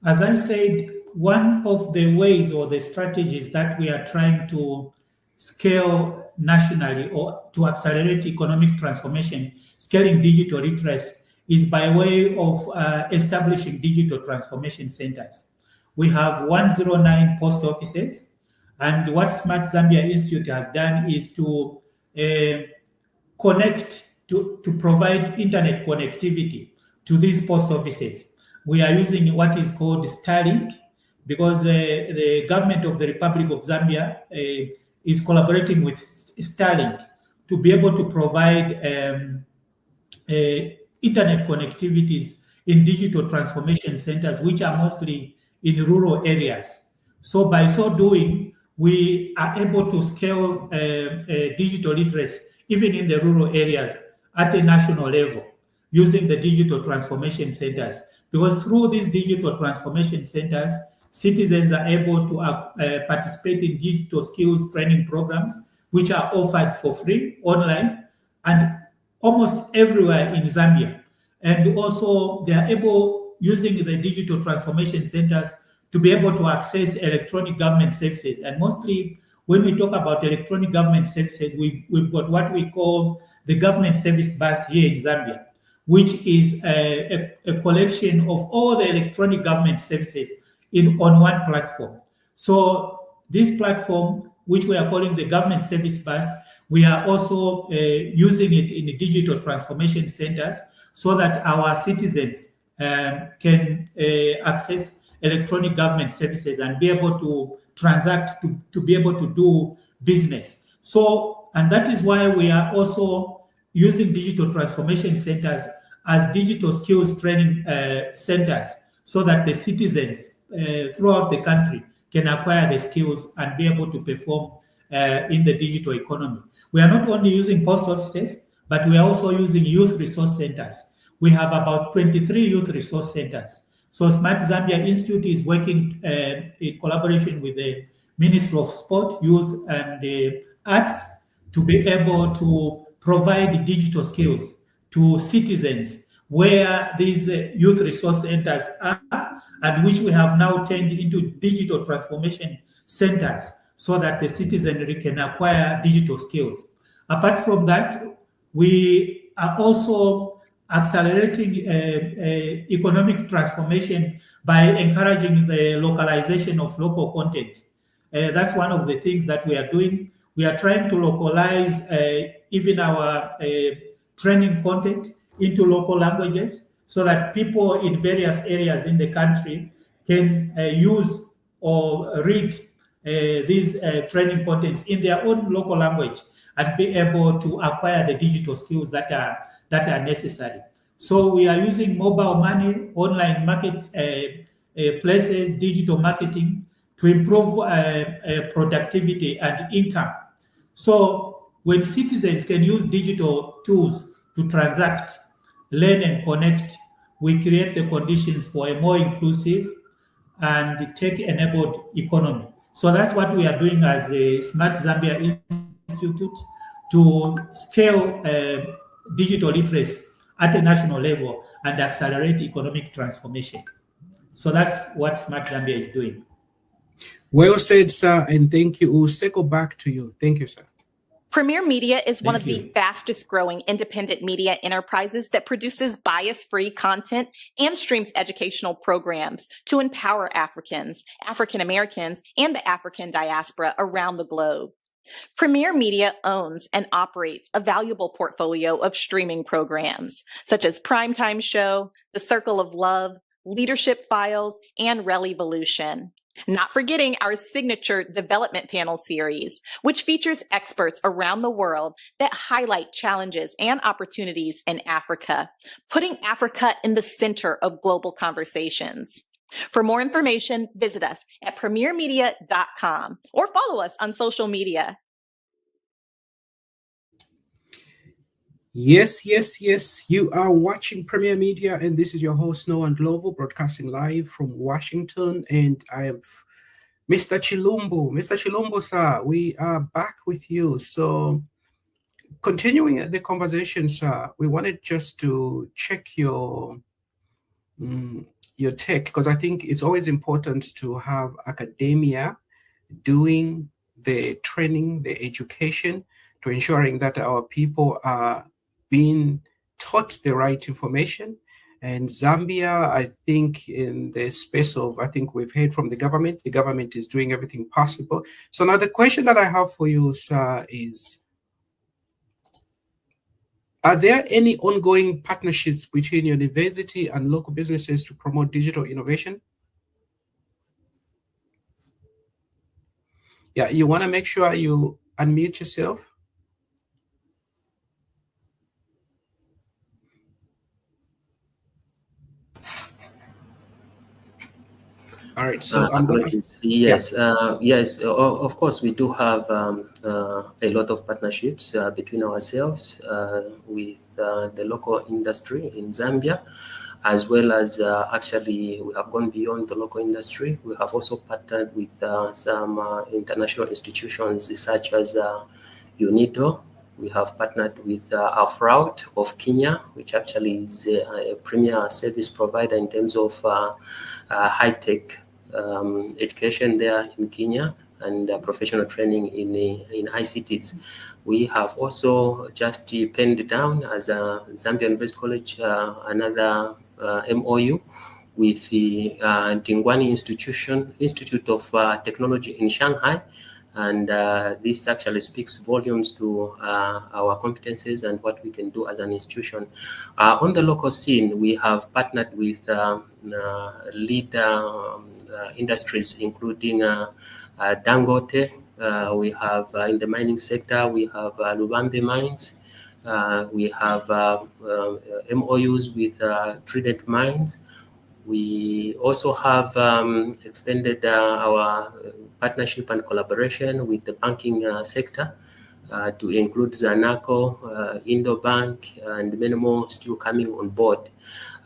As I said, one of the ways or the strategies that we are trying to scale nationally or to accelerate economic transformation, scaling digital literacy, is by way of establishing digital transformation centers. We have 109 post offices, and what Smart Zambia Institute has done is to connect, to provide internet connectivity to these post offices. We are using what is called Starlink, because the government of the Republic of Zambia is collaborating with Starlink to be able to provide internet connectivities in digital transformation centers, which are mostly in rural areas. So by so doing, we are able to scale digital literacy even in the rural areas at a national level using the digital transformation centers. Because through these digital transformation centers, citizens are able to participate in digital skills training programs, which are offered for free online and almost everywhere in Zambia. And also they are able, using the digital transformation centers, to be able to access electronic government services. And mostly when we talk about electronic government services, we've got what we call the government service bus here in Zambia, which is a collection of all the electronic government services on one platform. So this platform, which we are calling the government service bus, we are also using it in the digital transformation centers so that our citizens can access electronic government services and be able to transact, to be able to do business. So, and that is why we are also using digital transformation centers as digital skills training centers, so that the citizens throughout the country can acquire the skills and be able to perform in the digital economy. We are not only using post offices, but we are also using youth resource centers. We have about 23 youth resource centers. So Smart Zambia Institute is working in collaboration with the Ministry of Sport, Youth and Arts to be able to provide digital skills to citizens where these youth resource centers are, and which we have now turned into digital transformation centers so that the citizenry can acquire digital skills. Apart from that, we are also accelerating economic transformation by encouraging the localization of local content. That's one of the things that we are doing. We are trying to localize even our training content into local languages so that people in various areas in the country can use or read these training contents in their own local language and be able to acquire the digital skills that are necessary. So we are using mobile money, online market places, digital marketing to improve productivity and income. So when citizens can use digital tools to transact, learn and connect, we create the conditions for a more inclusive and tech-enabled economy. So that's what we are doing as a Smart Zambia Institute to scale digital literacy at a national level and accelerate economic transformation. So that's what Smart Zambia is doing. Well said, sir, and thank you. We'll circle back to you. Thank you, sir. Premier Media is one of the fastest growing independent media enterprises that produces bias-free content and streams educational programs to empower Africans, African Americans, and the African diaspora around the globe. Premier Media owns and operates a valuable portfolio of streaming programs, such as Primetime Show, The Circle of Love, Leadership Files, and Revolution. Not forgetting our signature development panel series, which features experts around the world that highlight challenges and opportunities in Africa, putting Africa in the center of global conversations. For more information, visit us at premiermedia.com or follow us on social media. Yes. You are watching Premier Media, and this is your host, Noah Ndlovu, broadcasting live from Washington. And I am Mr. Chilumbo. Mr. Chilumbo, sir, we are back with you. So, continuing the conversation, sir, we wanted just to check your tech, because I think it's always important to have academia doing the training, the education, to ensuring that our people are being taught the right information. And Zambia, I think in the space of, I think we've heard from the government is doing everything possible. So now the question that I have for you, sir, is, are there any ongoing partnerships between university and local businesses to promote digital innovation? Yeah, you want to make sure you unmute yourself. All right, so yes, of course, we do have a lot of partnerships between ourselves with the local industry in Zambia, as well as actually we have gone beyond the local industry. We have also partnered with some international institutions such as UNIDO. We have partnered with Afrout of Kenya, which actually is a premier service provider in terms of high-tech education there in Kenya. and professional training in ICTs. We have also just penned down as a Zambia University College another MOU with the Dingwani Institute of Technology in Shanghai. And this actually speaks volumes to our competencies and what we can do as an institution. On the local scene, we have partnered with lead industries, including Dangote. We have in the mining sector, we have Lubambe Mines. We have MOUs with Trident Mines. We also have extended our partnership and collaboration with the banking sector to include Zanaco, Indobank, and many more still coming on board.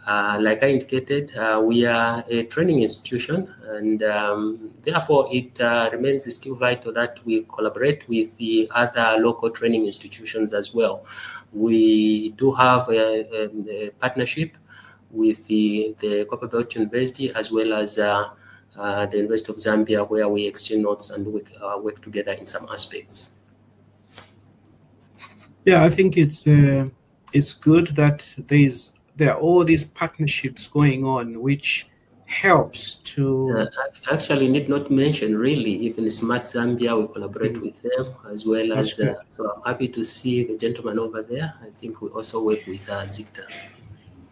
Like I indicated, we are a training institution, and therefore it remains still vital that we collaborate with the other local training institutions as well. We do have a partnership with the Copperbelt University as well as the University of Zambia, where we exchange notes and work together in some aspects. Yeah, I think it's good that there are all these partnerships going on, which helps to actually need not mention really even Smart Zambia. We collaborate with them as well. As so I'm happy to see the gentleman over there. I think we also work with Zicta.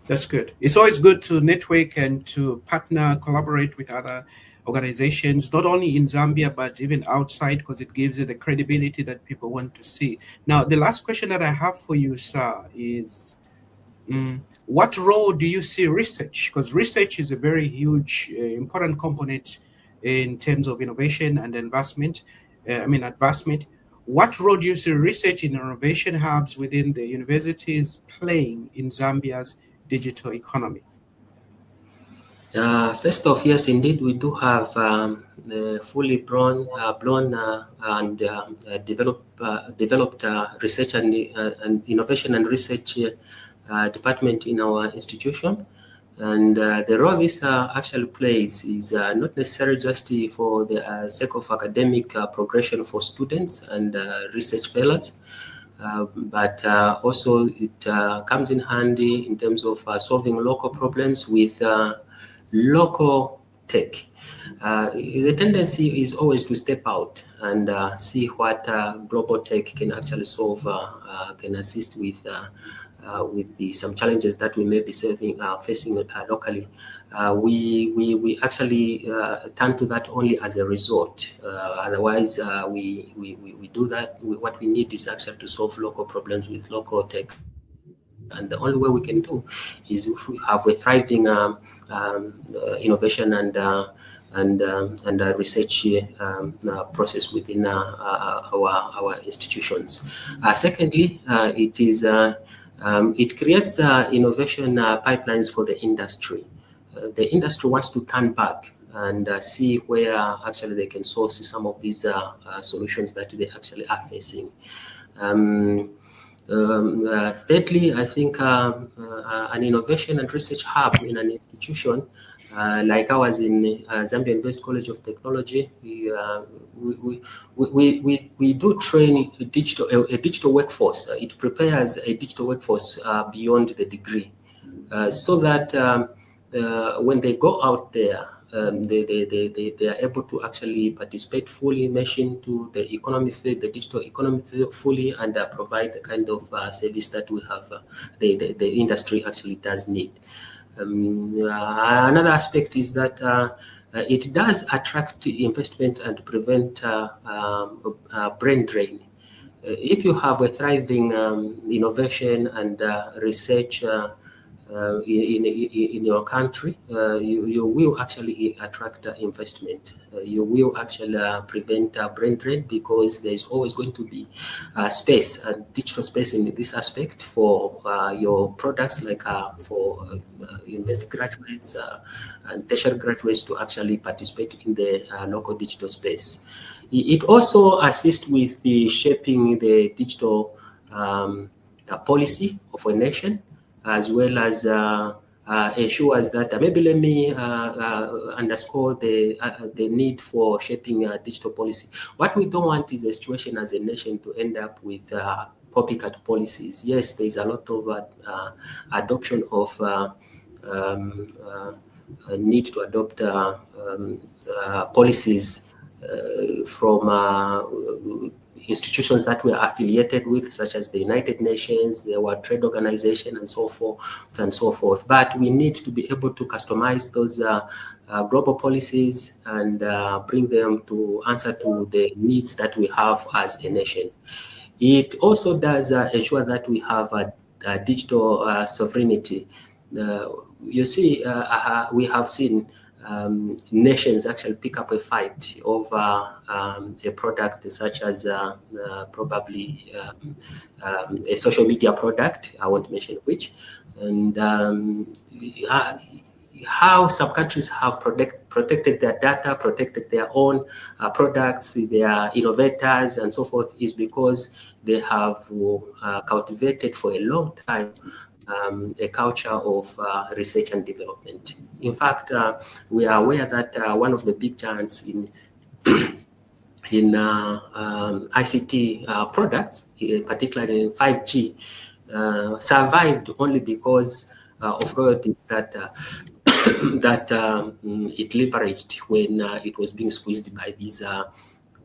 That's good. It's always good to network and to partner, collaborate with other organizations, not only in Zambia, but even outside, because it gives you the credibility that people want to see. Now, the last question that I have for you, sir, is what role do you see research? Because research is a very huge, important component in terms of innovation and advancement. What role do you see research and innovation hubs within the universities playing in Zambia's digital economy? First off, yes, indeed, we do have fully blown and developed research and innovation and research department in our institution. And the role this actually plays is not necessarily just for the sake of academic progression for students and research fellows, but also it comes in handy in terms of solving local problems with local tech. The tendency is always to step out and see what global tech can actually solve, can assist with some challenges that we may be facing locally. We actually turn to that only as a resort. Otherwise, we do that. What we need is actually to solve local problems with local tech. And the only way we can do is if we have a thriving innovation and research process within our institutions. Secondly, it creates innovation pipelines for the industry. The industry wants to turn back and see where actually they can source some of these solutions that they actually are facing. Thirdly, I think an innovation and research hub in an institution like ours in Zambia University College of Technology, we do train a digital workforce. It prepares a digital workforce beyond the degree, so that when they go out there, they are able to actually participate fully, mesh into the economy field, the digital economy field fully, and provide the kind of service that we have, the industry actually does need. Another aspect is that it does attract investment and prevent brain drain. If you have a thriving innovation and research in your country, you will actually attract investment. You will actually prevent brain drain, because there is always going to be space and digital space in this aspect for your products, like for university graduates and tertiary graduates to actually participate in the local digital space. It also assists with the shaping the digital policy of a nation, as well as ensures that maybe let me underscore the need for shaping digital policy. What we don't want is a situation as a nation to end up with copycat policies. Yes, there is a lot of adoption of need to adopt policies from institutions that we're affiliated with, such as the United Nations, the World Trade Organization, and so forth. But we need to be able to customize those global policies and bring them to answer to the needs that we have as a nation. It also does ensure that we have a digital sovereignty. You see, we have seen nations actually pick up a fight over a product such as probably a social media product, I won't mention which, and how some countries have protected their data, protected their own products, their innovators, and so forth, is because they have cultivated for a long time a culture of research and development. In fact, we are aware that one of the big giants in ICT products, particularly in 5G, survived only because of royalties that it leveraged when it was being squeezed by these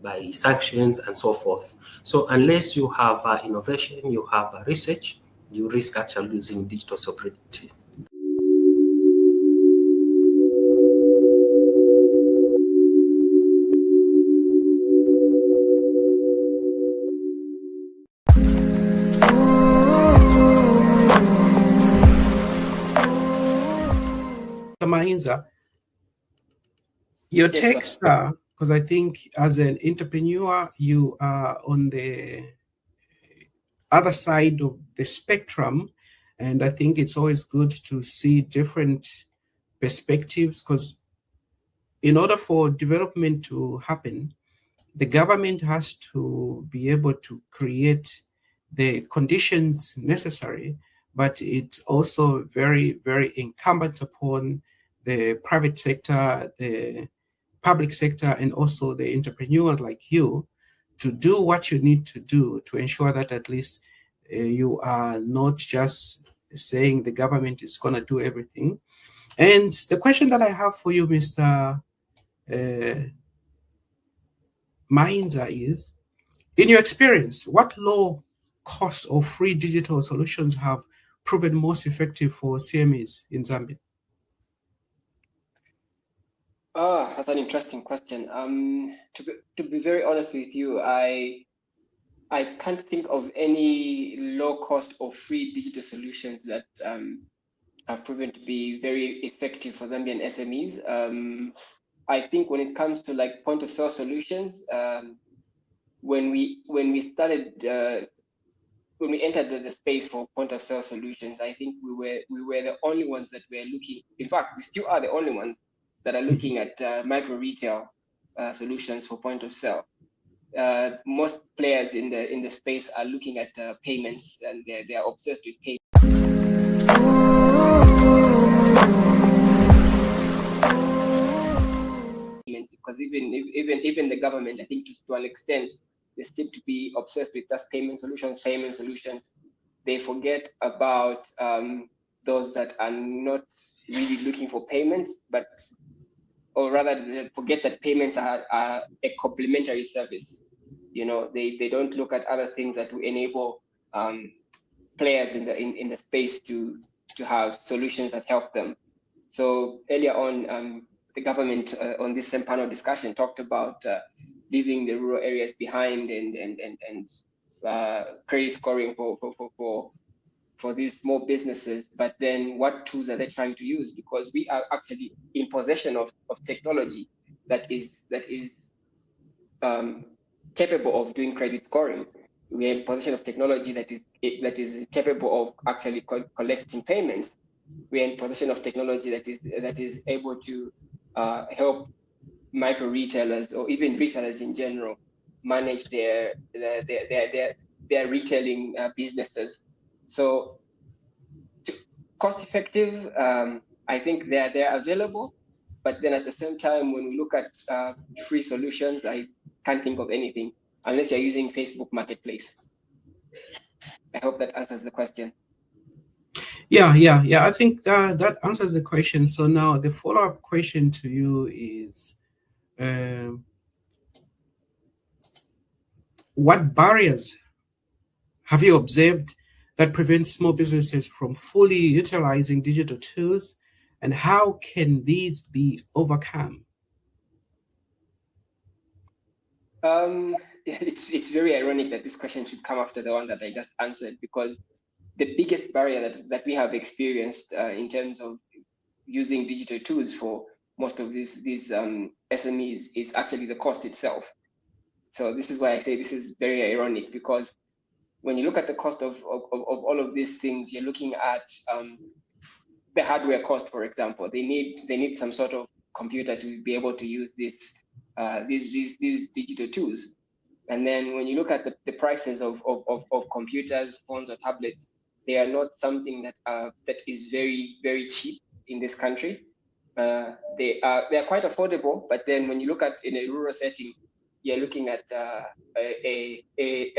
by sanctions and so forth. So unless you have innovation, you have research, you risk actually losing digital sovereignty. Mahinza, your takes, because I think as an entrepreneur, you are on the other side of the spectrum, and I think it's always good to see different perspectives, because in order for development to happen, the government has to be able to create the conditions necessary, but it's also very, very incumbent upon the private sector, the public sector, and also the entrepreneurs like you to do what you need to do to ensure that at least you are not just saying the government is going to do everything. And the question that I have for you, Mr. Mahinza, is, in your experience, what low cost or free digital solutions have proven most effective for CMEs in Zambia? That's an interesting question. To be very honest with you, I can't think of any low cost or free digital solutions that have proven to be very effective for Zambian SMEs. I think when it comes to like point of sale solutions, when we entered the space for point of sale solutions, I think we were the only ones that were looking. In fact, we still are the only ones that are looking at micro retail solutions for point of sale. Most players in the space are looking at payments, and they are obsessed with payments. Because even the government, I think to an extent, they seem to be obsessed with just payment solutions. They forget about those that are not really looking for payments, or rather they forget that payments are a complementary service. You know, they don't look at other things that will enable players in the space to have solutions that help them. So earlier on, the government on this same panel discussion talked about leaving the rural areas behind and credit scoring for these small businesses. But then what tools are they trying to use? Because we are actually in possession of technology that is capable of doing credit scoring. We are in possession of technology that is capable of actually collecting payments. We are in possession of technology that is able to help micro retailers or even retailers in general manage their retailing businesses. So cost effective. I think they're available, but then at the same time, when we look at free solutions, I can't think of anything unless you're using Facebook Marketplace. I hope that answers the question. Yeah. I think that answers the question. So now the follow-up question to you is, what barriers have you observed that prevent small businesses from fully utilizing digital tools, and how can these be overcome? It's very ironic that this question should come after the one that I just answered, because the biggest barrier that we have experienced in terms of using digital tools for most of these SMEs is actually the cost itself. So this is why I say this is very ironic, because when you look at the cost of all of these things, you're looking at the hardware cost, for example. They need some sort of computer to be able to use these digital tools. And then when you look at the prices of computers, phones, or tablets, they are not something that is very, very cheap in this country. They are quite affordable, but then when you look at in a rural setting, you're looking at a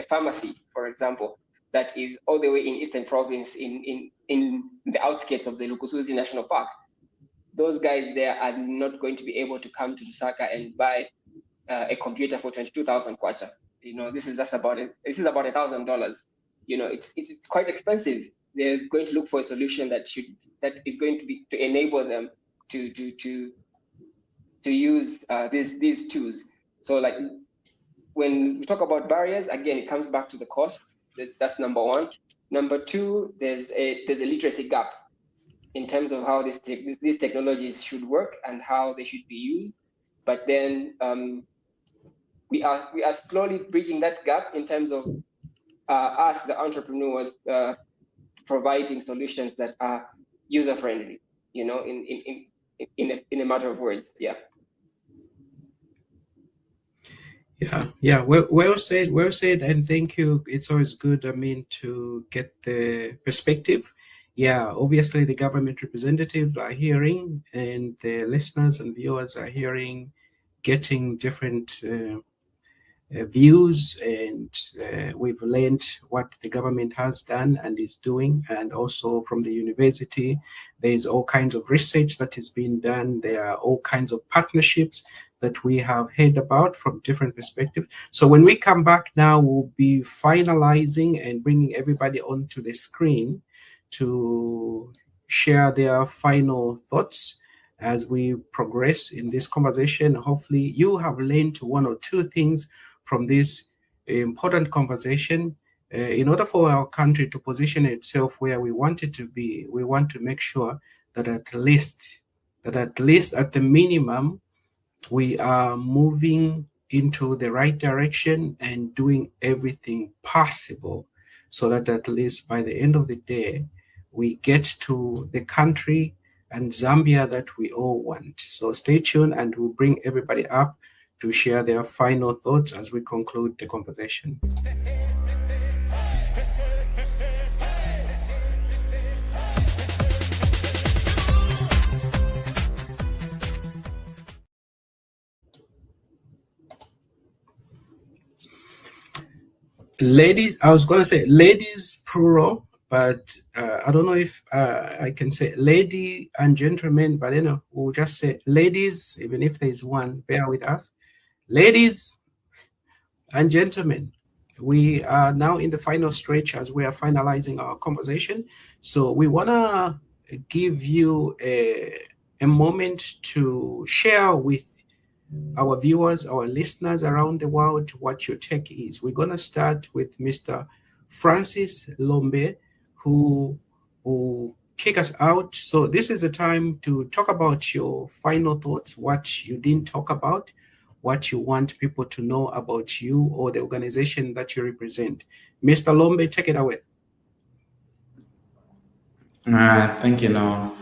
pharmacy, for example, that is all the way in Eastern Province in the outskirts of the Lukusuzi National Park. Those guys there are not going to be able to come to Lusaka and buy a computer for 22,000 kwacha. This is about $1,000. It's quite expensive. They're going to look for a solution that is going to be to enable them to use these tools. So like when we talk about barriers, again, it comes back to the cost. That's number one. Number two, there's a literacy gap in terms of how these technologies should work and how they should be used. But then we are slowly bridging that gap in terms of us, the entrepreneurs, providing solutions that are user friendly. In a matter of words, yeah. Yeah. Well said, and thank you. It's always good, to get the perspective. Yeah, obviously the government representatives are hearing, and the listeners and viewers are hearing, getting different views, and we've learned what the government has done and is doing, and also from the university, there's all kinds of research that is being done. There are all kinds of partnerships that we have heard about from different perspectives. So when we come back now, we'll be finalizing and bringing everybody onto the screen to share their final thoughts as we progress in this conversation. Hopefully you have learned one or two things from this important conversation. In order for our country to position itself where we want it to be, we want to make sure that at least at the minimum, we are moving into the right direction and doing everything possible so that at least by the end of the day, we get to the country and Zambia that we all want. So stay tuned, and we'll bring everybody up to share their final thoughts as we conclude the conversation. Ladies, I was going to say ladies plural, but I don't know if I can say lady and gentlemen, but we'll just say ladies, even if there is one, bear with us. Ladies and gentlemen, we are now in the final stretch as we are finalizing our conversation. So we want to give you a moment to share with our viewers, our listeners around the world, what your take is. We're going to start with Mr. Francis Lombe, who will kick us out. So this is the time to talk about your final thoughts, what you didn't talk about, what you want people to know about you or the organization that you represent. Mr. Lombe, take it away. Thank you, Noah.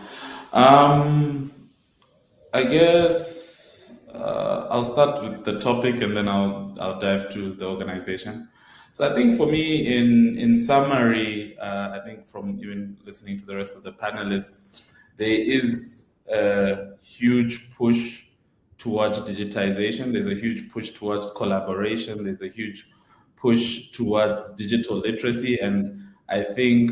I guess I'll start with the topic and then I'll dive to the organization. So I think for me, in summary, I think from even listening to the rest of the panelists, there is a huge push towards digitization. There's a huge push towards collaboration. There's a huge push towards digital literacy. And I think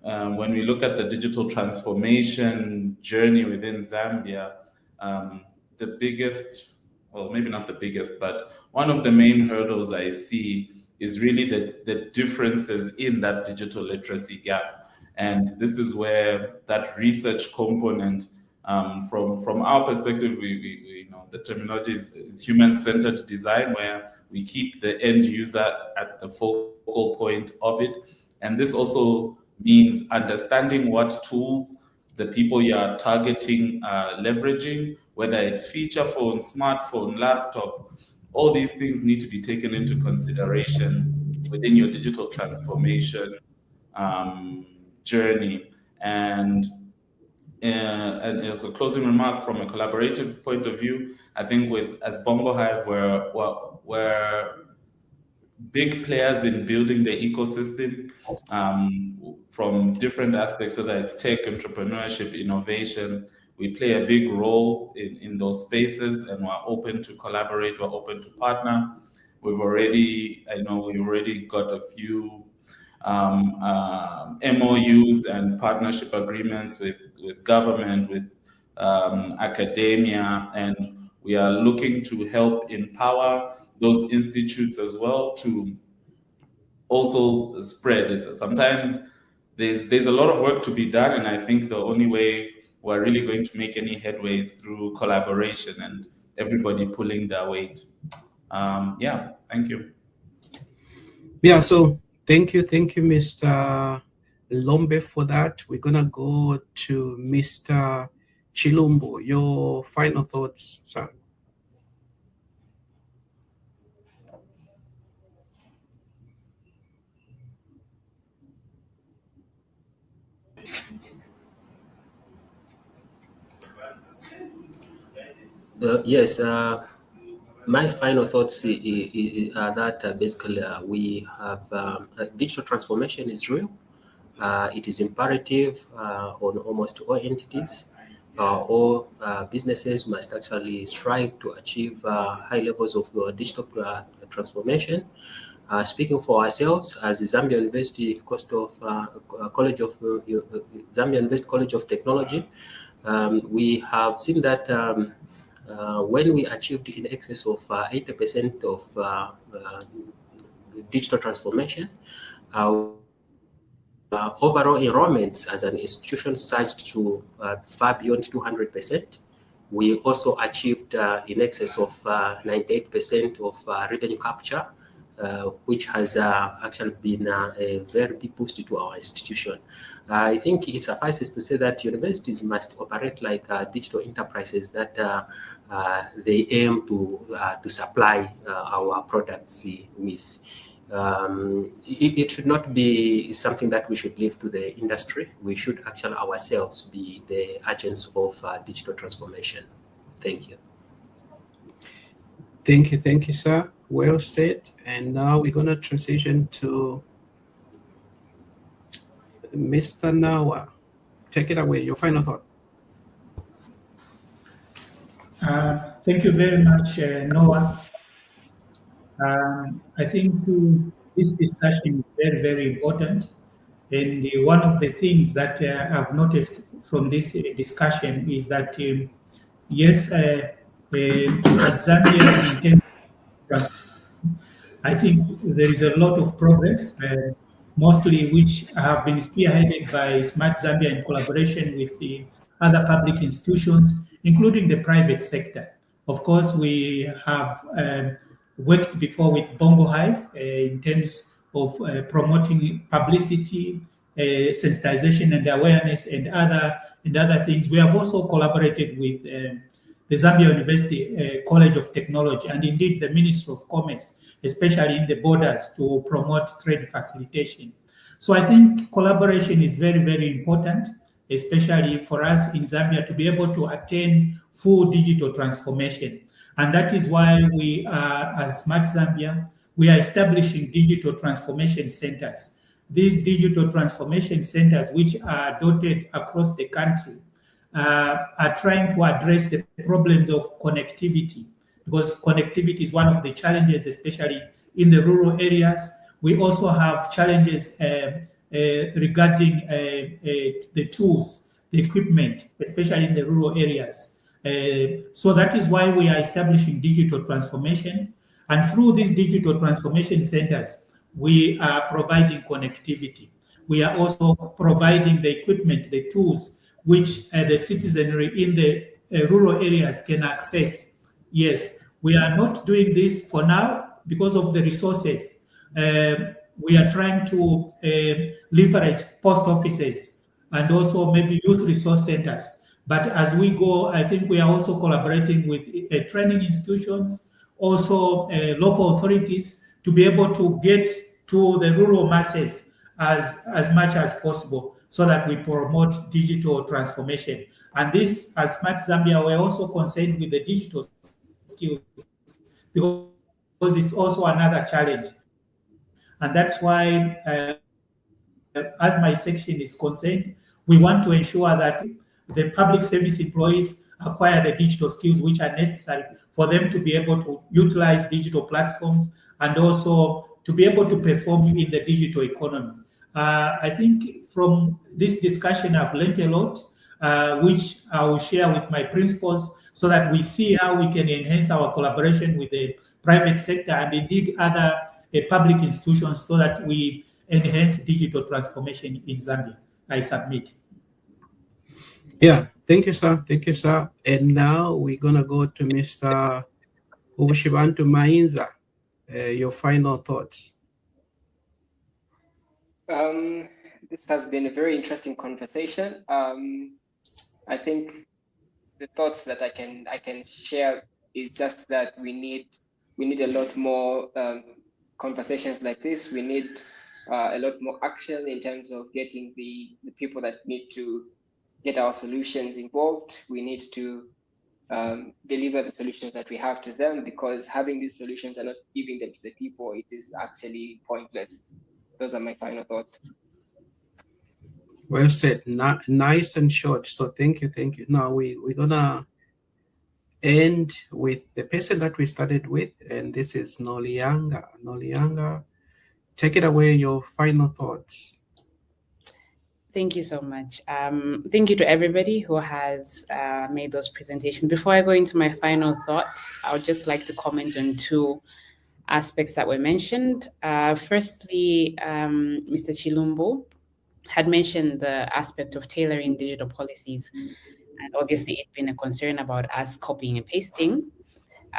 when we look at the digital transformation journey within Zambia, the biggest, well, maybe not the biggest, but one of the main hurdles I see is really the differences in that digital literacy gap. And this is where that research component, from our perspective, we know the terminology is human-centered design, where we keep the end user at the focal point of it. And this also means understanding what tools the people you are targeting are leveraging, whether it's feature phone, smartphone, laptop. All these things need to be taken into consideration within your digital transformation journey. And as a closing remark, from a collaborative point of view, I think as Bongo Hive, we're big players in building the ecosystem from different aspects, whether it's tech, entrepreneurship, innovation. We play a big role in those spaces, and we're open to collaborate, we're open to partner. We've already got a few MOUs and partnership agreements with government, with academia, and we are looking to help empower those institutes as well to also spread it. Sometimes there's a lot of work to be done, and I think the only way we're really going to make any headway is through collaboration and everybody pulling their weight. Yeah, thank you. Yeah, so thank you, Mr. Lombe, for that. We're gonna go to Mr. Chilombo. Your final thoughts, sir. Yes, my final thoughts are that basically we have digital transformation is real. It is imperative on almost all entities. All businesses must actually strive to achieve high levels of digital transformation. Speaking for ourselves, as the Zambia University College of Zambia University College of Technology, we have seen that when we achieved in excess of 80% of digital transformation, overall enrollments as an institution surged to far beyond 200%. We also achieved in excess of 98% of revenue capture, which has actually been a very big boost to our institution. I think it suffices to say that universities must operate like digital enterprises that they aim to supply our products with. It should not be something that we should leave to the industry. We should actually ourselves be the agents of digital transformation. Thank you. Thank you, sir. Well said. And now we're going to transition to Mr. Nawa. Take it away, your final thought. Thank you very much, Noah. I think this discussion is very, very important. And one of the things that I've noticed from this discussion is that, yes, as Zambia intends, I think there is a lot of progress, mostly which have been spearheaded by Smart Zambia in collaboration with the other public institutions, including the private sector. Of course, we have worked before with Bongo Hive in terms of promoting publicity, sensitization and awareness and other things. We have also collaborated with the Zambia University College of Technology and indeed the Ministry of Commerce, especially in the borders, to promote trade facilitation. So I think collaboration is very, very important, especially for us in Zambia to be able to attain full digital transformation. And that is why we are, as Smart Zambia, we are establishing digital transformation centers. These digital transformation centers, which are dotted across the country, are trying to address the problems of connectivity, because connectivity is one of the challenges, especially in the rural areas. We also have challenges regarding the tools, the equipment, especially in the rural areas. So that is why we are establishing digital transformation. And through these digital transformation centers, we are providing connectivity. We are also providing the equipment, the tools, which the citizenry in the rural areas can access. Yes, we are not doing this for now because of the resources. We are trying to leverage post offices and also maybe youth resource centers. But as we go, I think we are also collaborating with training institutions, also local authorities, to be able to get to the rural masses as much as possible, so that we promote digital transformation. And this, as Smart Zambia, we're also concerned with the digital skills, because it's also another challenge. And that's why, as my section is concerned, we want to ensure that the public service employees acquire the digital skills which are necessary for them to be able to utilize digital platforms and also to be able to perform in the digital economy. I think from this discussion, I've learned a lot, which I will share with my principals, so that we see how we can enhance our collaboration with the private sector and indeed other public institutions, so that we enhance digital transformation in Zambia. I submit. Yeah, thank you, sir. Thank you, sir. And now we're going to go to Mr. Ubushibantu Mainza. Your final thoughts. This has been a very interesting conversation. I think the thoughts that I can share is just that we need a lot more conversations like this. We need a lot more action in terms of getting the people that need to get our solutions involved. We need to deliver the solutions that we have to them, because having these solutions and not giving them to the people, it is actually pointless. Those are my final thoughts. Well said. Nice and short. So thank you. Now we're gonna end with the person that we started with, and this is Nolianga. Nolianga, take it away. Your final thoughts. Thank you so much. Thank you to everybody who has made those presentations. Before I go into my final thoughts, I would just like to comment on two aspects that were mentioned. Firstly, Mr. Chilumbo had mentioned the aspect of tailoring digital policies, and obviously it's been a concern about us copying and pasting.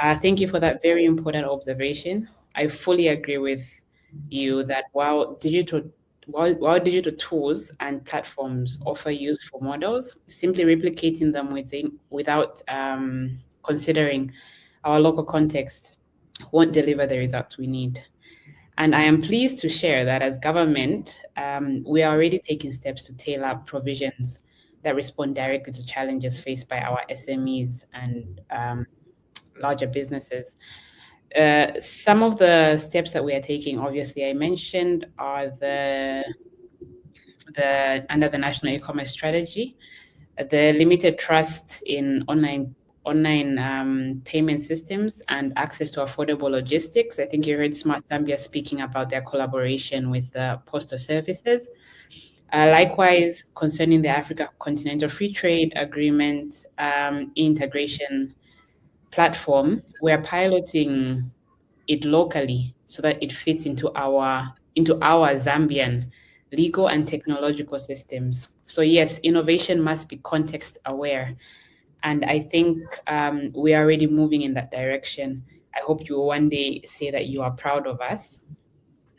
Thank you for that very important observation. I fully agree with you that while digital tools and platforms offer useful models, simply replicating them without considering our local context won't deliver the results we need. And I am pleased to share that as government, we are already taking steps to tailor provisions that respond directly to challenges faced by our SMEs and larger businesses. Some of the steps that we are taking, obviously, I mentioned, are under the National E-commerce Strategy, the limited trust in online payment systems and access to affordable logistics. I think you heard Smart Zambia speaking about their collaboration with the postal services. Likewise, concerning the Africa Continental Free Trade Agreement integration platform, we're piloting it locally so that it fits into our Zambian legal and technological systems. So yes, innovation must be context aware. And I think we are already moving in that direction. I hope you will one day say that you are proud of us.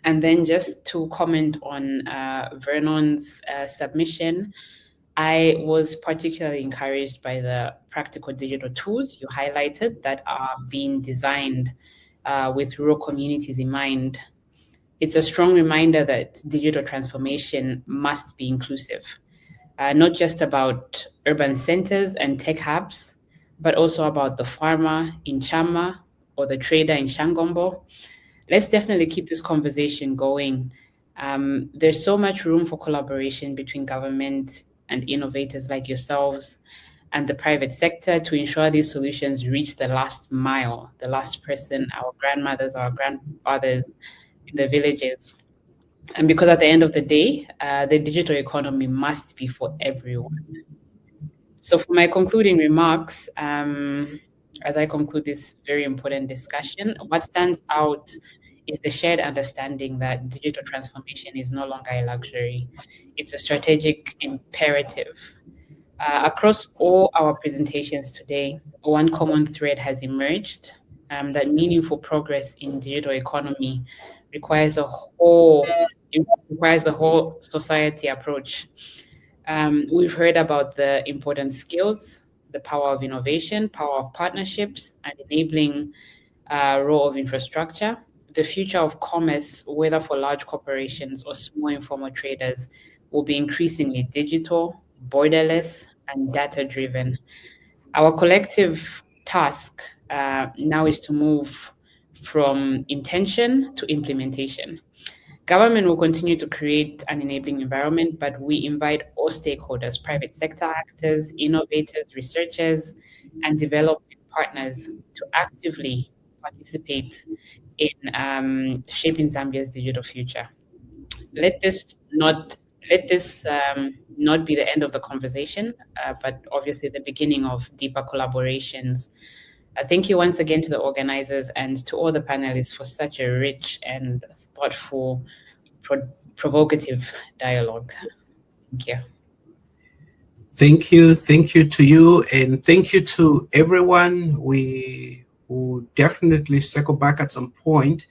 And then just to comment on Vernon's submission, I was particularly encouraged by the practical digital tools you highlighted that are being designed with rural communities in mind. It's a strong reminder that digital transformation must be inclusive. Not just about urban centers and tech hubs, but also about the farmer in Chama or the trader in Shangombo. let's definitely keep this conversation going. There's so much room for collaboration between government and innovators like yourselves and the private sector to ensure these solutions reach the last mile, the last person, our grandmothers, our grandfathers in the villages. And because at the end of the day, the digital economy must be for everyone. So for my concluding remarks, as I conclude this very important discussion, what stands out is the shared understanding that digital transformation is no longer a luxury. It's a strategic imperative. Across all our presentations today, one common thread has emerged, that meaningful progress in digital economy requires the whole society approach. We've heard about the important skills, the power of innovation, power of partnerships, and enabling role of infrastructure. The future of commerce, whether for large corporations or small informal traders, will be increasingly digital, borderless, and data-driven. Our collective task now is to move from intention to implementation. Government will continue to create an enabling environment, but we invite all stakeholders, private sector actors, innovators, researchers, and development partners to actively participate in shaping Zambia's digital future. Let this not be the end of the conversation, but obviously the beginning of deeper collaborations. Thank you once again to the organizers and to all the panelists for such a rich and thoughtful, provocative dialogue. Thank you. Thank you to you, and thank you to everyone. We will definitely circle back at some point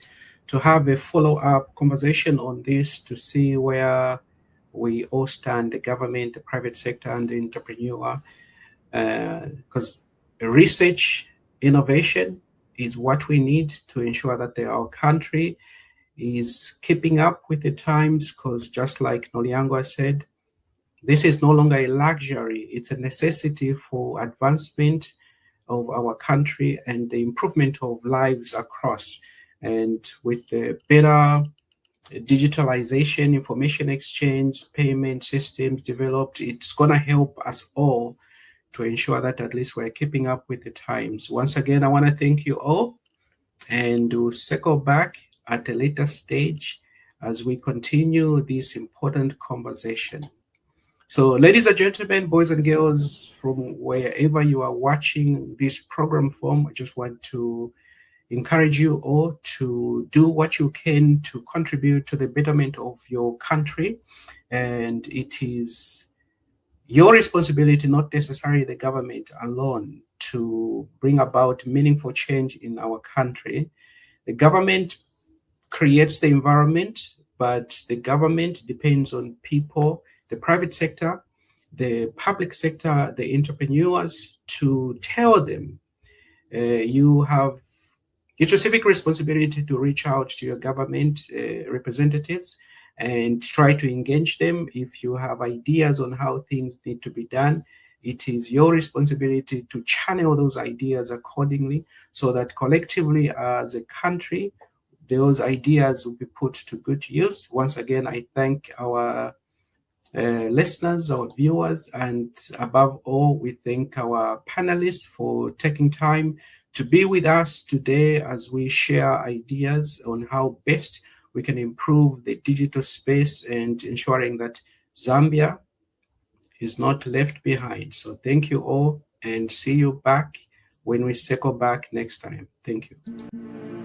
to have a follow-up conversation on this to see where we all stand, the government, the private sector, and the entrepreneur. Because research, innovation is what we need to ensure that our country is keeping up with the times, because just like Noliangwa said, this is no longer a luxury, it's a necessity for advancement of our country and the improvement of lives across. And with the better digitalization, information exchange, payment systems developed, it's going to help us all to ensure that at least we're keeping up with the times. Once again, I want to thank you all, and we'll circle back at a later stage as we continue this important conversation. So, ladies and gentlemen, boys and girls, from wherever you are watching this program from, I just want to encourage you all to do what you can to contribute to the betterment of your country. And it is your responsibility, not necessarily the government alone, to bring about meaningful change in our country. The government creates the environment, but the government depends on people, the private sector, the public sector, the entrepreneurs, to tell them you have it's your civic responsibility to reach out to your government representatives and try to engage them. If you have ideas on how things need to be done, it is your responsibility to channel those ideas accordingly so that collectively as a country, those ideas will be put to good use. Once again, I thank our listeners, our viewers, and above all, we thank our panelists for taking time to be with us today as we share ideas on how best we can improve the digital space and ensuring that Zambia is not left behind. So thank you all, and see you back when we circle back next time. Thank you.